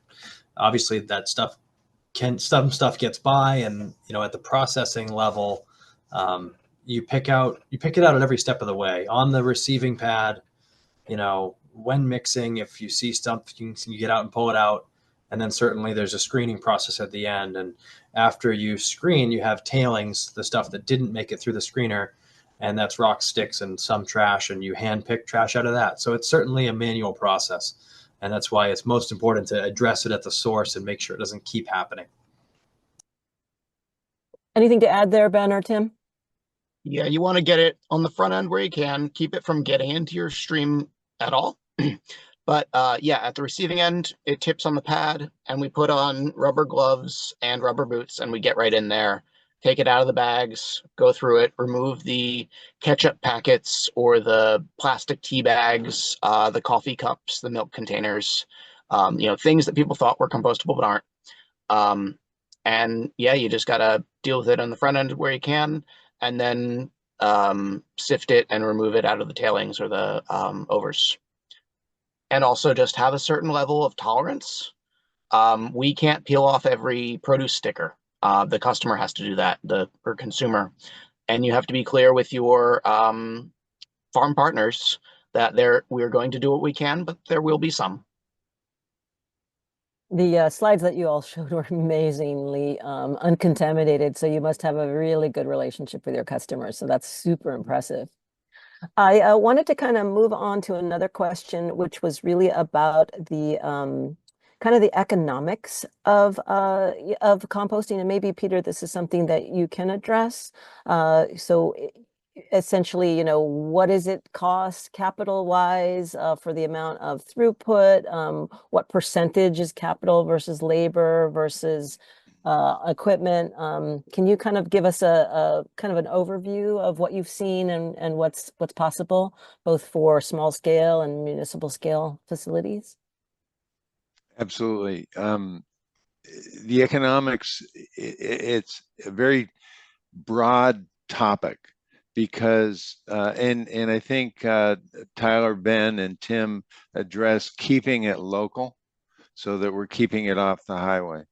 Obviously, that stuff some stuff gets by, and at the processing level, you pick it out at every step of the way. On the receiving pad, when mixing, if you see something, you get out and pull it out. And then certainly there's a screening process at the end. And after you screen, you have tailings, the stuff that didn't make it through the screener, and that's rock, sticks, and some trash, and you hand pick trash out of that. So it's certainly a manual process. And that's why it's most important to address it at the source and make sure it doesn't keep happening. Anything to add there, Ben or Tim? Yeah, you want to get it on the front end where you can, keep it from getting into your stream at all. But yeah, at the receiving end, it tips on the pad, and we put on rubber gloves and rubber boots, and we get right in there, take it out of the bags, go through it, remove the ketchup packets or the plastic tea bags, the coffee cups, the milk containers, things that people thought were compostable but aren't. And yeah, you just got to deal with it on the front end where you can, and then sift it and remove it out of the tailings or the overs. And also just have a certain level of tolerance. We can't peel off every produce sticker. The customer has to do that, or consumer. And you have to be clear with your farm partners that we're going to do what we can, but there will be some. The slides that you all showed were amazingly uncontaminated, so you must have a really good relationship with your customers. So that's super impressive. I wanted to kind of move on to another question, which was really about the kind of the economics of composting. And maybe, Peter, this is something that you can address. So essentially, what does it cost capital-wise for the amount of throughput? What percentage is capital versus labor versus equipment? Can you kind of give us a kind of an overview of what you've seen and what's possible, both for small scale and municipal scale facilities? Absolutely. The economics, it's a very broad topic because, and I think Tyler, Ben, and Tim address keeping it local so that we're keeping it off the highway.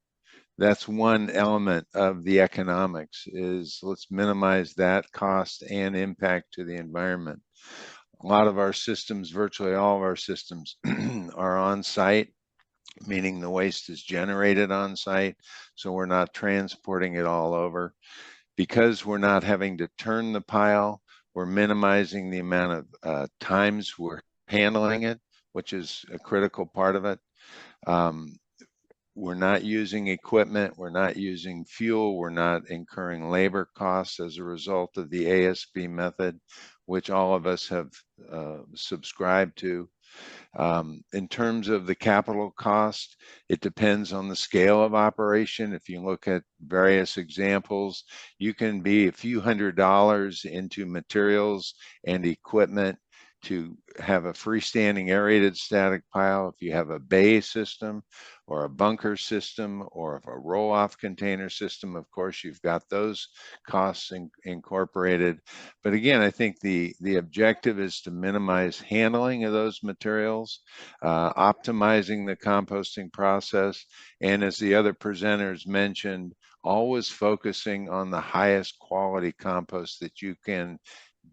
That's one element of the economics, is let's minimize that cost and impact to the environment. A lot of our systems, virtually all of our systems are on site, meaning the waste is generated on site, so we're not transporting it all over. because we're not having to turn the pile, we're minimizing the amount of times we're handling it, which is a critical part of it. We're not using equipment, we're not using fuel, we're not incurring labor costs as a result of the ASB method, which all of us have subscribed to. In terms of the capital cost, it depends on the scale of operation. If you look at various examples, you can be a few $100s into materials and equipment to have a freestanding aerated static pile. If you have a bay system or a bunker system or a roll-off container system, of course, you've got those costs incorporated. But again, I think the objective is to minimize handling of those materials, optimizing the composting process, and as the other presenters mentioned, always focusing on the highest quality compost that you can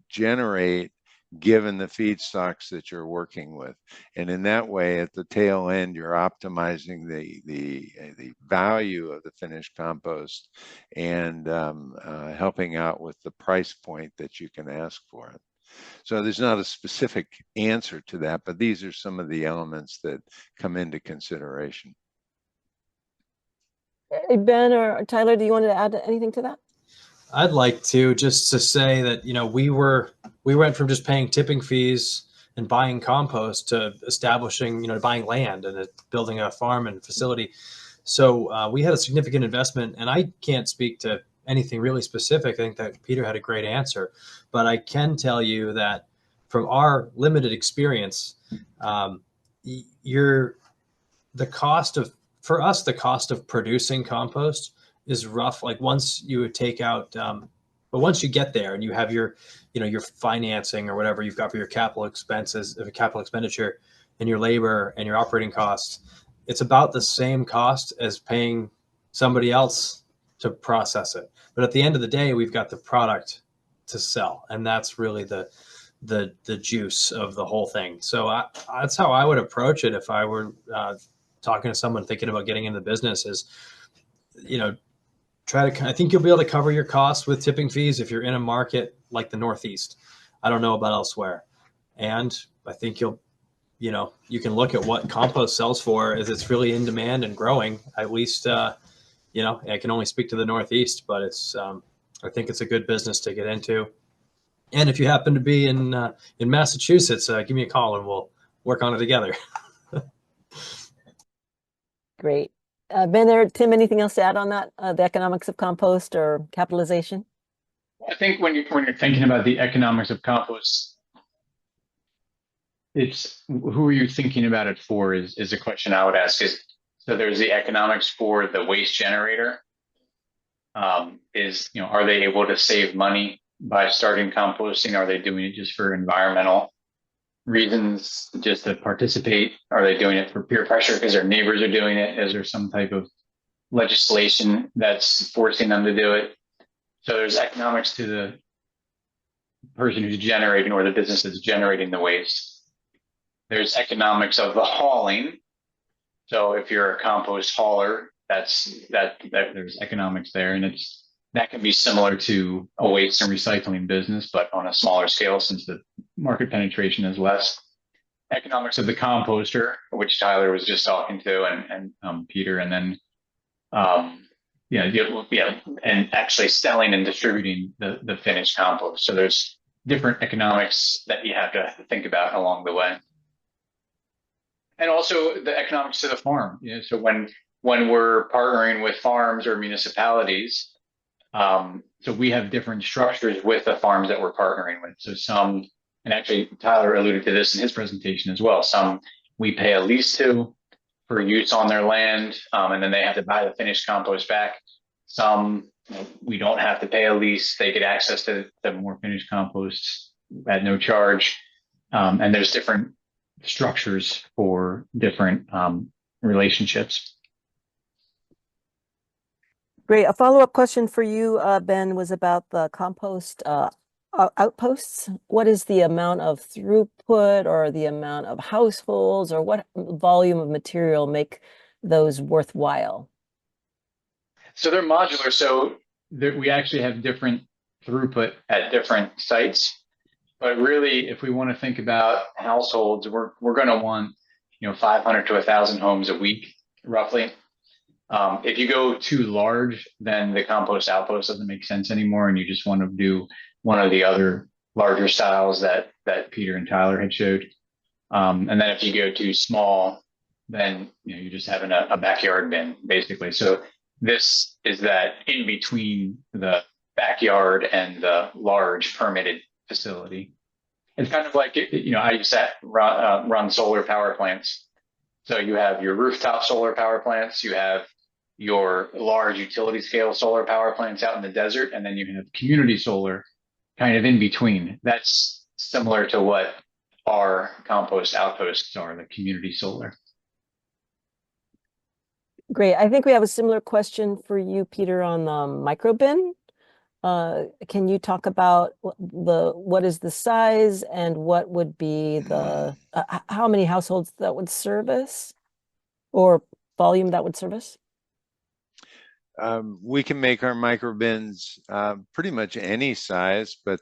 generate given the feedstocks that you're working with. And in that way, at the tail end, you're optimizing the value of the finished compost and helping out with the price point that you can ask for it. So there's not a specific answer to that, but these are some of the elements that come into consideration. Ben or Tyler, do you want to add anything to that? I'd like to just to say that, you know, we went from just paying tipping fees and buying compost to establishing, you know, buying land and building a farm and facility. So we had a significant investment, and I can't speak to anything really specific. I think that Peter had a great answer, but I can tell you that from our limited experience, the cost of producing compost is rough. Like once you would take out, but once you get there and you have your, you know, your financing or whatever you've got for your capital expenses, capital expenditure, and your labor and your operating costs, it's about the same cost as paying somebody else to process it. But at the end of the day, we've got the product to sell, and that's really the juice of the whole thing. So that's how I would approach it if I were talking to someone thinking about getting into the business. Is, you know, I think you'll be able to cover your costs with tipping fees if you're in a market like the Northeast. I don't know about elsewhere. And I think you can look at what compost sells for as it's really in demand and growing. At least, you know, I can only speak to the Northeast, but I think it's a good business to get into. And if you happen to be in Massachusetts, give me a call and we'll work on it together. Great. Ben or Tim, anything else to add on that, the economics of compost or capitalization? I think when you're thinking about the economics of compost, it's who are you thinking about it for is a question I would ask. So there's the economics for the waste generator. Are they able to save money by starting composting? Are they doing it just for environmental reasons, just to participate? Are they doing it for peer pressure because their neighbors are doing it? Is there some type of legislation that's forcing them to do it? So there's economics to the person who's generating or the business that's generating the waste. There's economics of the hauling. So if you're a compost hauler, there's economics there, and that can be similar to a waste and recycling business, but on a smaller scale since the market penetration is less. Economics of the composter, which Tyler was just talking to, and Peter, and then and actually selling and distributing the finished compost. So there's different economics that you have to think about along the way. And also the economics to the farm. You know, so when we're partnering with farms or municipalities, so we have different structures with the farms that we're partnering with. So some, and actually Tyler alluded to this in his presentation as well, some we pay a lease to for use on their land, and then they have to buy the finished compost back. Some we don't have to pay a lease. They get access to the more finished composts at no charge. And there's different structures for different relationships. Great. A follow-up question for you, Ben, was about the compost outposts. What is the amount of throughput or the amount of households, or what volume of material make those worthwhile? So they're modular. So we actually have different throughput at different sites. But really, if we want to think about households, we're going to want 500 to 1,000 homes a week, roughly. If you go too large, then the compost outpost doesn't make sense anymore, and you just want to do one of the other larger styles that Peter and Tyler had showed. And then if you go too small, then you're just having a backyard bin, basically. So this is that in between the backyard and the large permitted facility. It's kind of like, I used to run solar power plants. So you have your rooftop solar power plants, you have your large utility scale solar power plants out in the desert, and then you have community solar kind of in between. That's similar to what our compost outposts are, the community solar. Great. I think we have a similar question for you, Peter, on the microbin. Can you talk about what is the size and what would be the how many households that would service or volume that would service? We can make our microbins pretty much any size, but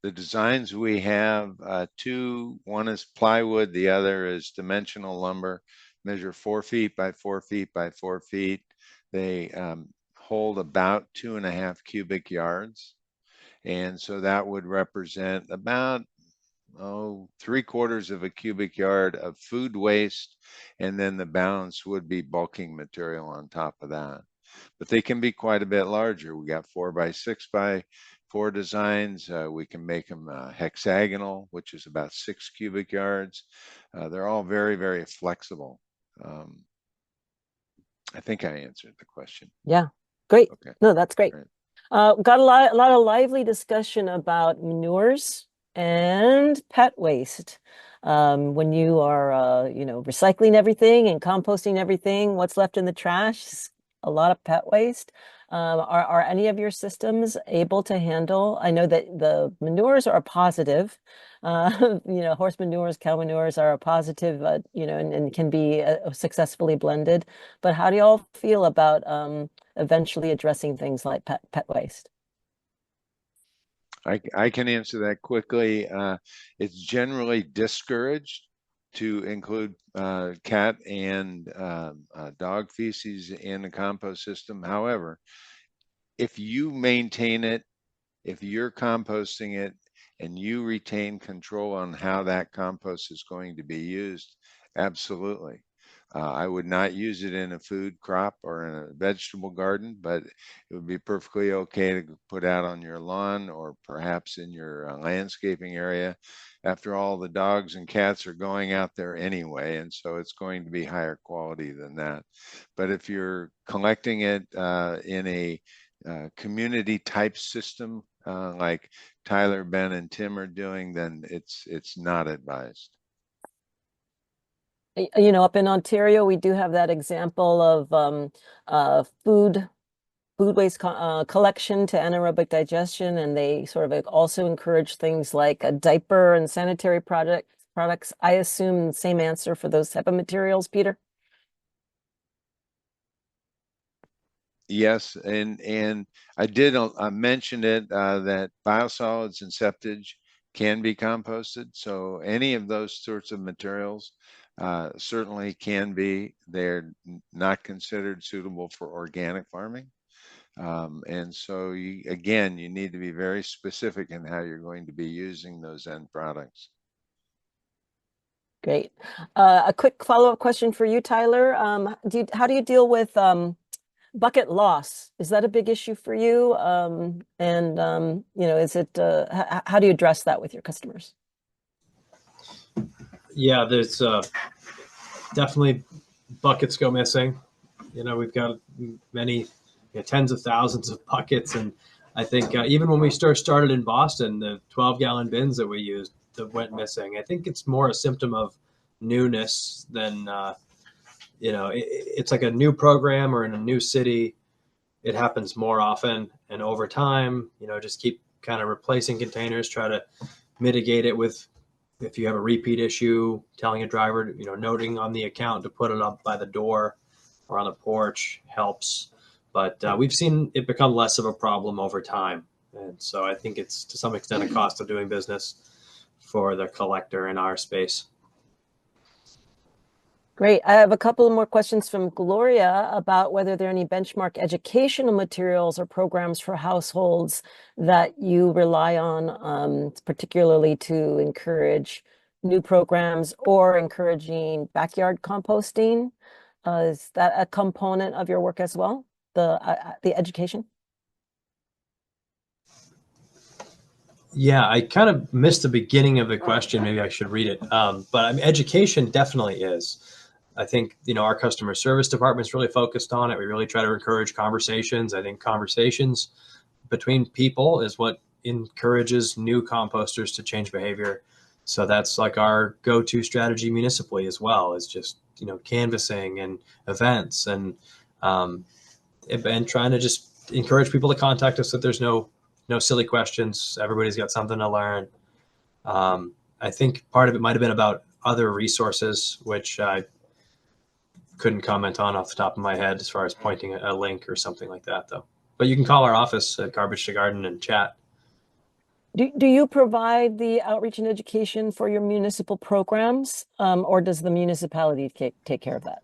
the designs we have, one is plywood, the other is dimensional lumber, measure 4 feet by 4 feet by 4 feet. They hold about 2.5 cubic yards. And so that would represent about 3/4 of a cubic yard of food waste. And then the balance would be bulking material on top of that. But they can be quite a bit larger. We got 4 by 6 by 4 designs. We can make them hexagonal, which is about 6 cubic yards. They're all very, very flexible. I think I answered the question. Yeah, great. Okay. No, that's great. Great. Got a lot of lively discussion about manures and pet waste. When you are, recycling everything and composting everything, what's left in the trash is a lot of pet waste. Are any of your systems able to handle? I know that the manures are a positive. Horse manures, cow manures are a positive, and can be successfully blended. But how do you all feel about eventually addressing things like pet waste? I can answer that quickly. It's generally discouraged to include cat and dog feces in the compost system. However, if you maintain it, if you're composting it, and you retain control on how that compost is going to be used, absolutely. I would not use it in a food crop or in a vegetable garden, but it would be perfectly okay to put out on your lawn or perhaps in your landscaping area. After all, the dogs and cats are going out there anyway, and so it's going to be higher quality than that. But if you're collecting it in a community type system like Tyler, Ben, and Tim are doing, then it's not advised. Up in Ontario, we do have that example of food waste collection to anaerobic digestion, and they sort of also encourage things like a diaper and sanitary products. I assume same answer for those type of materials, Peter? Yes, and I did mention it that biosolids and septage can be composted. So any of those sorts of materials certainly can be. They're not considered suitable for organic farming. And so again, you need to be very specific in how you're going to be using those end products. Great. A quick follow-up question for you, Tyler. How do you deal with bucket loss? Is that a big issue for you? Is it how do you address that with your customers? Yeah, there's definitely buckets go missing. We've got many, tens of thousands of buckets, and I think even when we started in Boston, the 12-gallon bins that we used that went missing. I think it's more a symptom of newness than it's like a new program or in a new city. It happens more often, and over time, just keep kind of replacing containers, try to mitigate it with, if you have a repeat issue, telling a driver, noting on the account to put it up by the door or on the porch helps. but we've seen it become less of a problem over time. And so I think it's to some extent a cost of doing business for the collector in our space. Great. I have a couple more questions from Gloria about whether there are any benchmark educational materials or programs for households that you rely on, particularly to encourage new programs or encouraging backyard composting. Is that a component of your work as well, the education? Yeah, I kind of missed the beginning of the question. Maybe I should read it. But I mean, education definitely is. I think, our customer service department's really focused on it. We really try to encourage conversations. I think conversations between people is what encourages new composters to change behavior. So that's like our go-to strategy municipally as well, is just, canvassing and events and trying to just encourage people to contact us, that there's no silly questions. Everybody's got something to learn. I think part of it might've been about other resources, which I couldn't comment on off the top of my head as far as pointing a link or something like that, though. But you can call our office at Garbage to Garden and chat. Do you provide the outreach and education for your municipal programs, or does the municipality take care of that?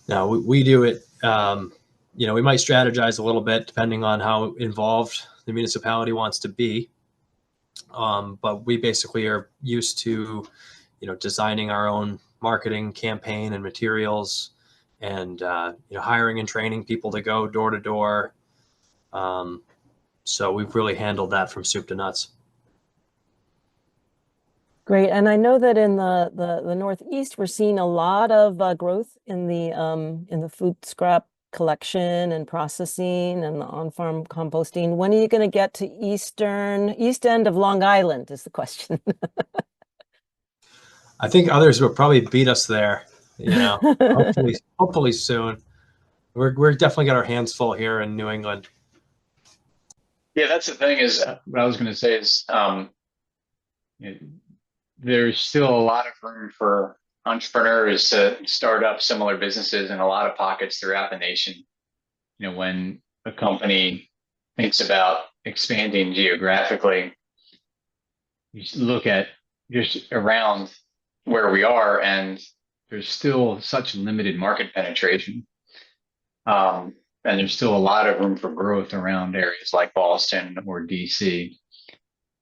No, we do it. We might strategize a little bit depending on how involved the municipality wants to be. But we basically are used to, designing our own marketing campaign and materials, and hiring and training people to go door to door. So we've really handled that from soup to nuts. Great. And I know that in the Northeast, we're seeing a lot of growth in the food scrap collection and processing and the on-farm composting. When are you going to get to east end of Long Island is the question. I think others will probably beat us there, hopefully soon. We're definitely got our hands full here in New England. Yeah, that's the thing is what I was going to say is there's still a lot of room for entrepreneurs to start up similar businesses in a lot of pockets throughout the nation. When a company thinks about expanding geographically, you look at just around where we are, and there's still such limited market penetration. And there's still a lot of room for growth around areas like Boston or DC,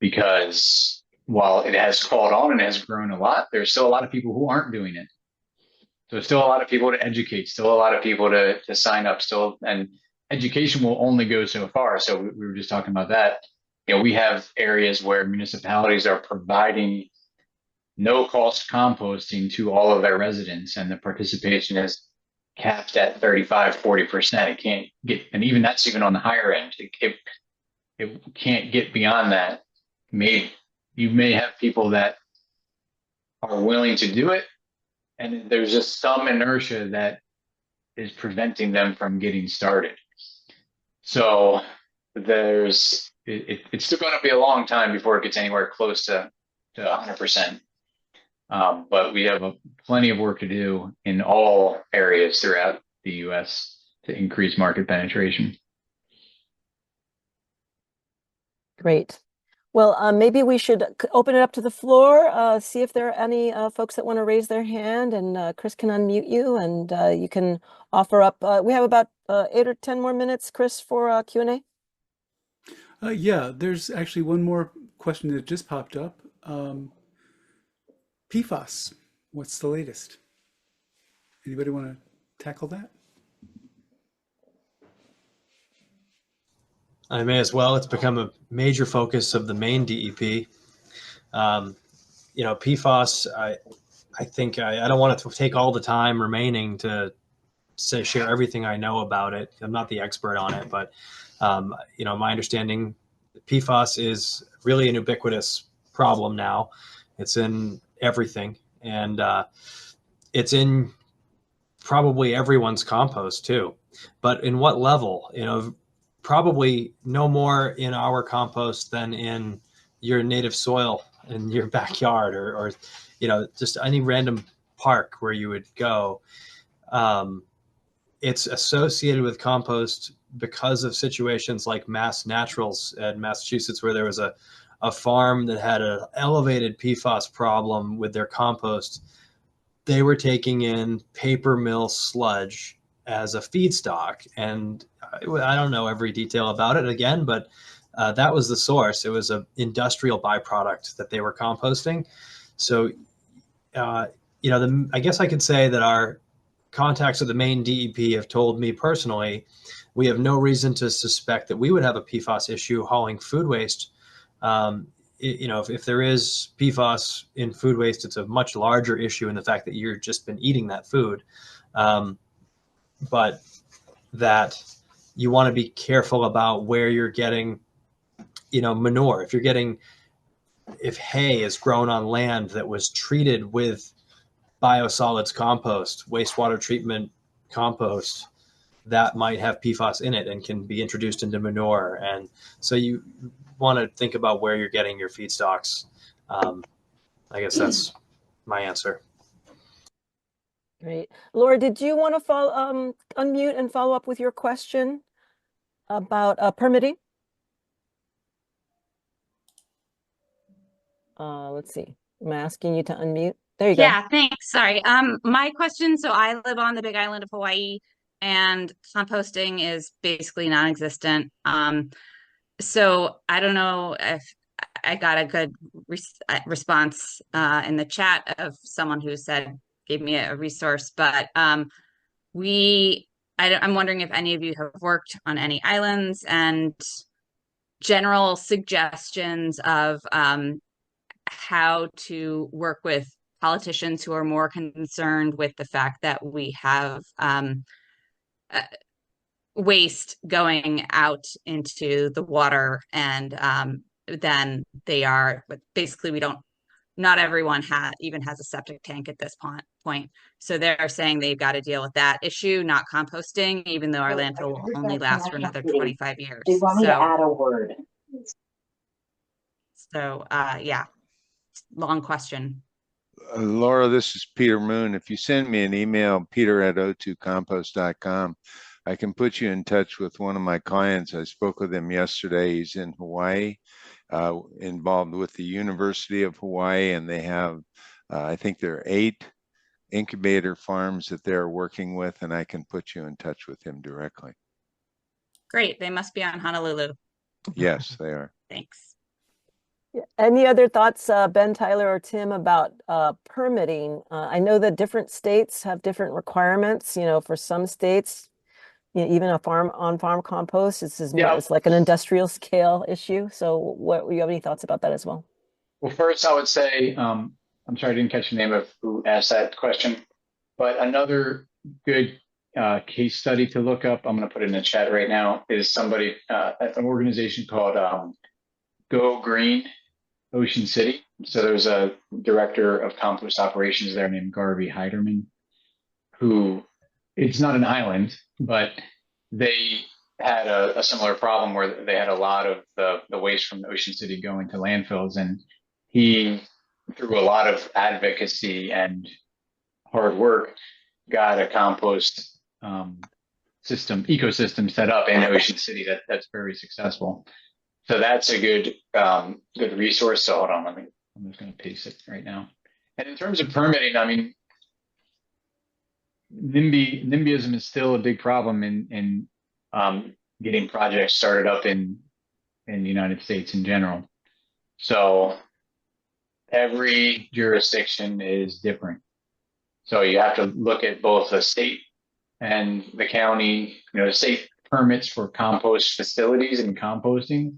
because while it has caught on and has grown a lot, there's still a lot of people who aren't doing it. So there's still a lot of people to educate, still a lot of people to sign up still, and education will only go so far. So we were just talking about that. We have areas where municipalities are providing no cost composting to all of their residents, and the participation is capped at 35-40%. It can't get, and even that's even on the higher end. It can't get beyond that. You may have people that are willing to do it, and there's just some inertia that is preventing them from getting started. So it's still going to be a long time before it gets anywhere close to 100%. But we have plenty of work to do in all areas throughout the U.S. to increase market penetration. Great. Well, maybe we should open it up to the floor, see if there are any folks that want to raise their hand, and Chris can unmute you, and you can offer up. We have about 8 or 10 more minutes, Chris, for Q&A. Yeah, there's actually one more question that just popped up. PFAS, what's the latest? Anybody want to tackle that? I may as well. It's become a major focus of the main DEP. PFAS, I think I don't want to take all the time remaining to share everything I know about it. I'm not the expert on it, but my understanding, PFAS is really an ubiquitous problem now. It's in everything, and it's in probably everyone's compost too. But in what level? Probably no more in our compost than in your native soil in your backyard, or just any random park where you would go. It's associated with compost because of situations like Mass Naturals in Massachusetts, where there was a farm that had an elevated PFAS problem with their compost. They were taking in paper mill sludge as a feedstock. And I don't know every detail about it again, but that was the source. It was an industrial byproduct that they were composting. So, I guess I could say that our contacts at the Maine DEP have told me personally, we have no reason to suspect that we would have a PFAS issue hauling food waste. If there is PFAS in food waste, it's a much larger issue in the fact that you've just been eating that food. But that you want to be careful about where you're getting, manure. If hay is grown on land that was treated with biosolids compost, wastewater treatment compost, that might have PFAS in it and can be introduced into manure. And so you want to think about where you're getting your feedstocks. I guess that's my answer. Great. Laura, did you want to unmute and follow up with your question about permitting? Let's see. I'm asking you to unmute. There you go. Yeah, thanks. Sorry. My question, so I live on the Big Island of Hawaii and composting is basically non-existent. So I don't know if I got a good response in the chat of someone who gave me a resource, but I'm wondering if any of you have worked on any islands and general suggestions of how to work with politicians who are more concerned with the fact that we have waste going out into the water, and then they are, but basically not everyone even has a septic tank at this point. So they're saying they've got to deal with that issue, not composting, even though our landfill will only last for another 25 years. They want me to add a word. So yeah, long question. Laura, this is Peter Moon. If you send me an email, peter@o2compost.com, I can put you in touch with one of my clients. I spoke with him yesterday. He's in Hawaii, involved with the University of Hawaii, and they have, I think there are 8 incubator farms that they're working with, and I can put you in touch with him directly. Great. They must be on Honolulu. Yes, they are. Thanks. Any other thoughts, Ben, Tyler, or Tim, about permitting? I know that different states have different requirements. For some states, even a on-farm compost it's like an industrial scale issue. So you have any thoughts about that as well? Well, first I would say, I'm sorry, I didn't catch the name of who asked that question, but another good case study to look up, I'm going to put it in the chat right now, is somebody at an organization called Go Green Ocean City. So there's a director of compost operations there named Garvey Heiderman, who, it's not an island, but they had a similar problem where they had a lot of the waste from the Ocean City going to landfills. And he, through a lot of advocacy and hard work, got a compost ecosystem set up in Ocean City that's very successful. So that's a good resource. So hold on, I'm just going to paste it right now. And in terms of permitting, I mean, NIMBYism is still a big problem in getting projects started up in the United States in general. So every jurisdiction is different. So you have to look at both the state and the county, the state permits for compost facilities and composting,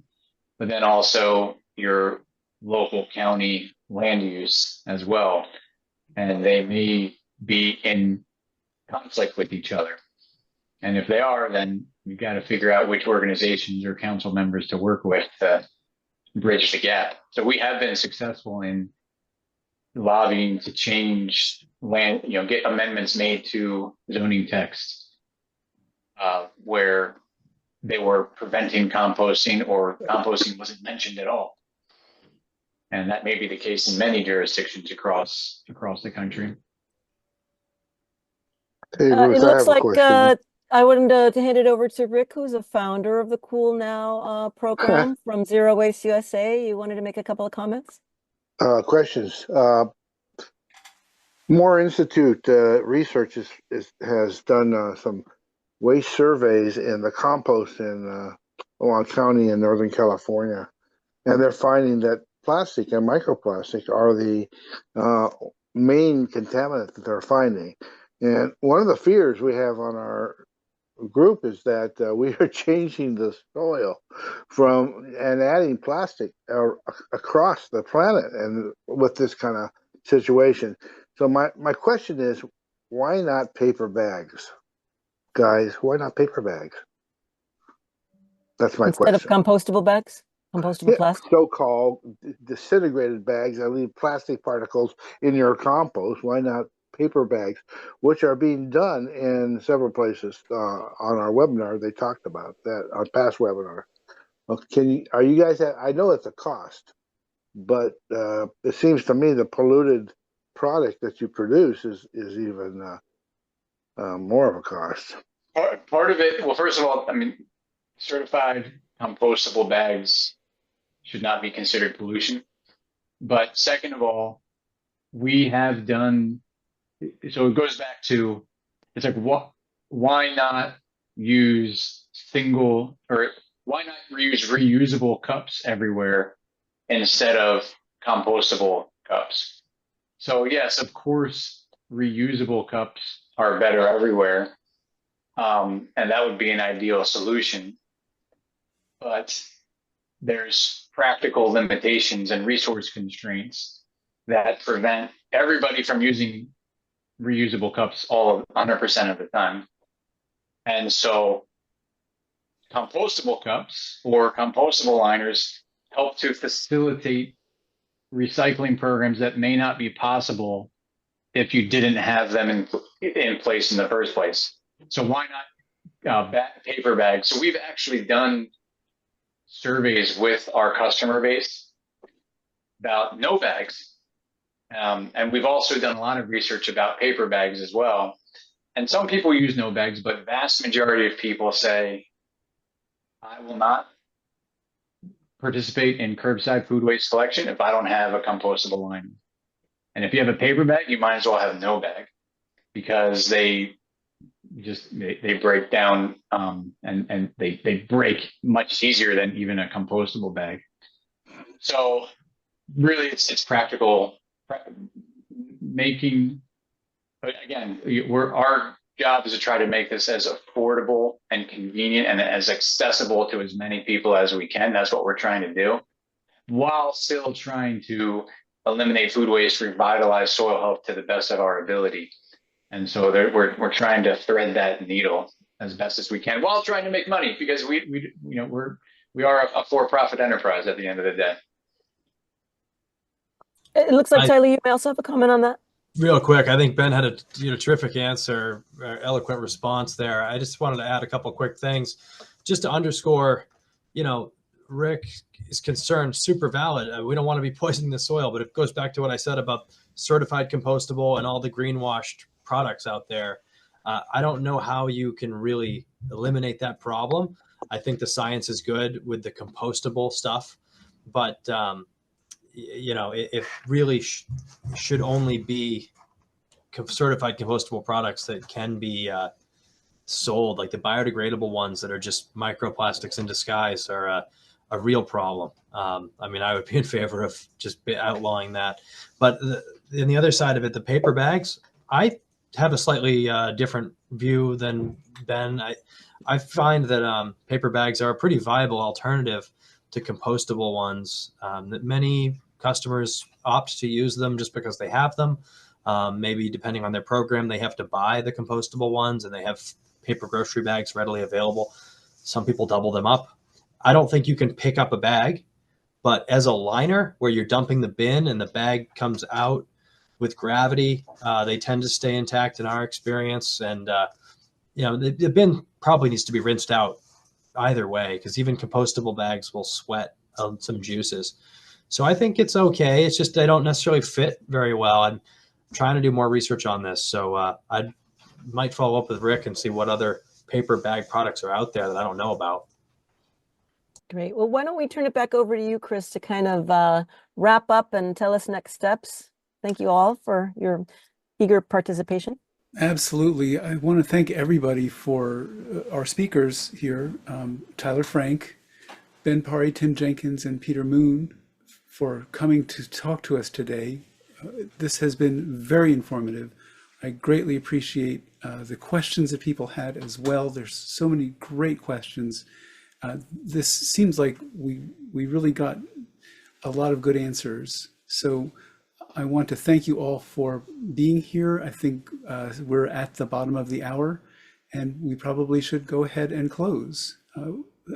but then also your local county land use as well. And they may be in conflict with each other. And if they are, then you've got to figure out which organizations or council members to work with to bridge the gap. So we have been successful in lobbying to change land, get amendments made to zoning text where they were preventing composting or composting wasn't mentioned at all. And that may be the case in many jurisdictions across the country. Hey, Ruth, it I looks have a like question. I wanted to hand it over to Rick, who's a founder of the COOLNow program from Zero Waste USA. You wanted to make a couple of comments? Questions. Moore Institute research has done some waste surveys in the compost in Orange County in Northern California, and they're finding that plastic and microplastic are the main contaminant that they're finding. And one of the fears we have on our group is that we are changing the soil from and adding plastic across the planet, and with this kind of situation. So my question is, why not paper bags, guys? Why not paper bags? That's my Instead of question. compostable bags, compostable plastic. So-called disintegrated bags that leave plastic particles in your compost. Why not paper bags, which are being done in several places? On our webinar, they talked about that on past webinar. Are you guys? I know it's a cost, but it seems to me the polluted product that you produce is even more of a cost. Part of it, well, first of all, I mean, certified compostable bags should not be considered pollution. But second of all, we have done, so it goes back to, it's like, why not use why not use reusable cups everywhere instead of compostable cups? So yes, of course, reusable cups are better everywhere. And that would be an ideal solution. But there's practical limitations and resource constraints that prevent everybody from using reusable cups 100% of the time. And so compostable cups or compostable liners help to facilitate recycling programs that may not be possible if you didn't have them in place in the first place. So why not paper bags? So we've actually done surveys with our customer base about no bags. And we've also done a lot of research about paper bags as well. And some people use no bags, but vast majority of people say, I will not participate in curbside food waste collection if I don't have a compostable liner. And if you have a paper bag, you might as well have no bag, because they break down and they break much easier than even a compostable bag. So really it's practical making, but again, our job is to try to make this as affordable and convenient and as accessible to as many people as we can. That's what we're trying to do, while still trying to eliminate food waste, revitalize soil health to the best of our ability. And so we're trying to thread that needle as best as we can, while trying to make money, because we are a for-profit enterprise at the end of the day. It looks like, Tyler, you may also have a comment on that. Real quick, I think Ben had a terrific answer, eloquent response there. I just wanted to add a couple quick things just to underscore, Rick is concerned, super valid. We don't want to be poisoning the soil, but it goes back to what I said about certified compostable and all the greenwashed products out there. I don't know how you can really eliminate that problem. I think the science is good with the compostable stuff, but it really should only be certified compostable products that can be sold. Like the biodegradable ones that are just microplastics in disguise are a real problem. I mean, I would be in favor of just outlawing that. But in the other side of it, the paper bags, I have a slightly different view than Ben. I find that paper bags are a pretty viable alternative to compostable ones, that many customers opt to use them just because they have them. Maybe depending on their program, they have to buy the compostable ones and they have paper grocery bags readily available. Some people double them up. I don't think you can pick up a bag, but as a liner where you're dumping the bin and the bag comes out with gravity, they tend to stay intact in our experience. And, the bin probably needs to be rinsed out either way, because even compostable bags will sweat some juices. So I think it's okay. It's just they don't necessarily fit very well. I'm trying to do more research on this. So I might follow up with Rick and see what other paper bag products are out there that I don't know about. Great. Well, why don't we turn it back over to you, Chris, to kind of wrap up and tell us next steps. Thank you all for your eager participation. Absolutely. I want to thank everybody for our speakers here, Tyler Frank, Ben Parry, Tim Jenkins, and Peter Moon, for coming to talk to us today. This has been very informative. I greatly appreciate the questions that people had as well. There's so many great questions. This seems like we really got a lot of good answers. So I want to thank you all for being here. I think we're at the bottom of the hour, and we probably should go ahead and close.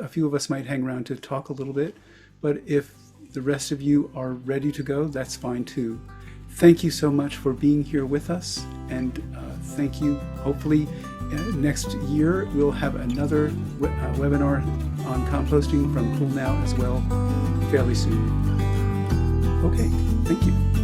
A few of us might hang around to talk a little bit, but if the rest of you are ready to go, that's fine too. Thank you so much for being here with us, and thank you. Hopefully next year we'll have another webinar on composting from COOLNow as well fairly soon. Okay, thank you.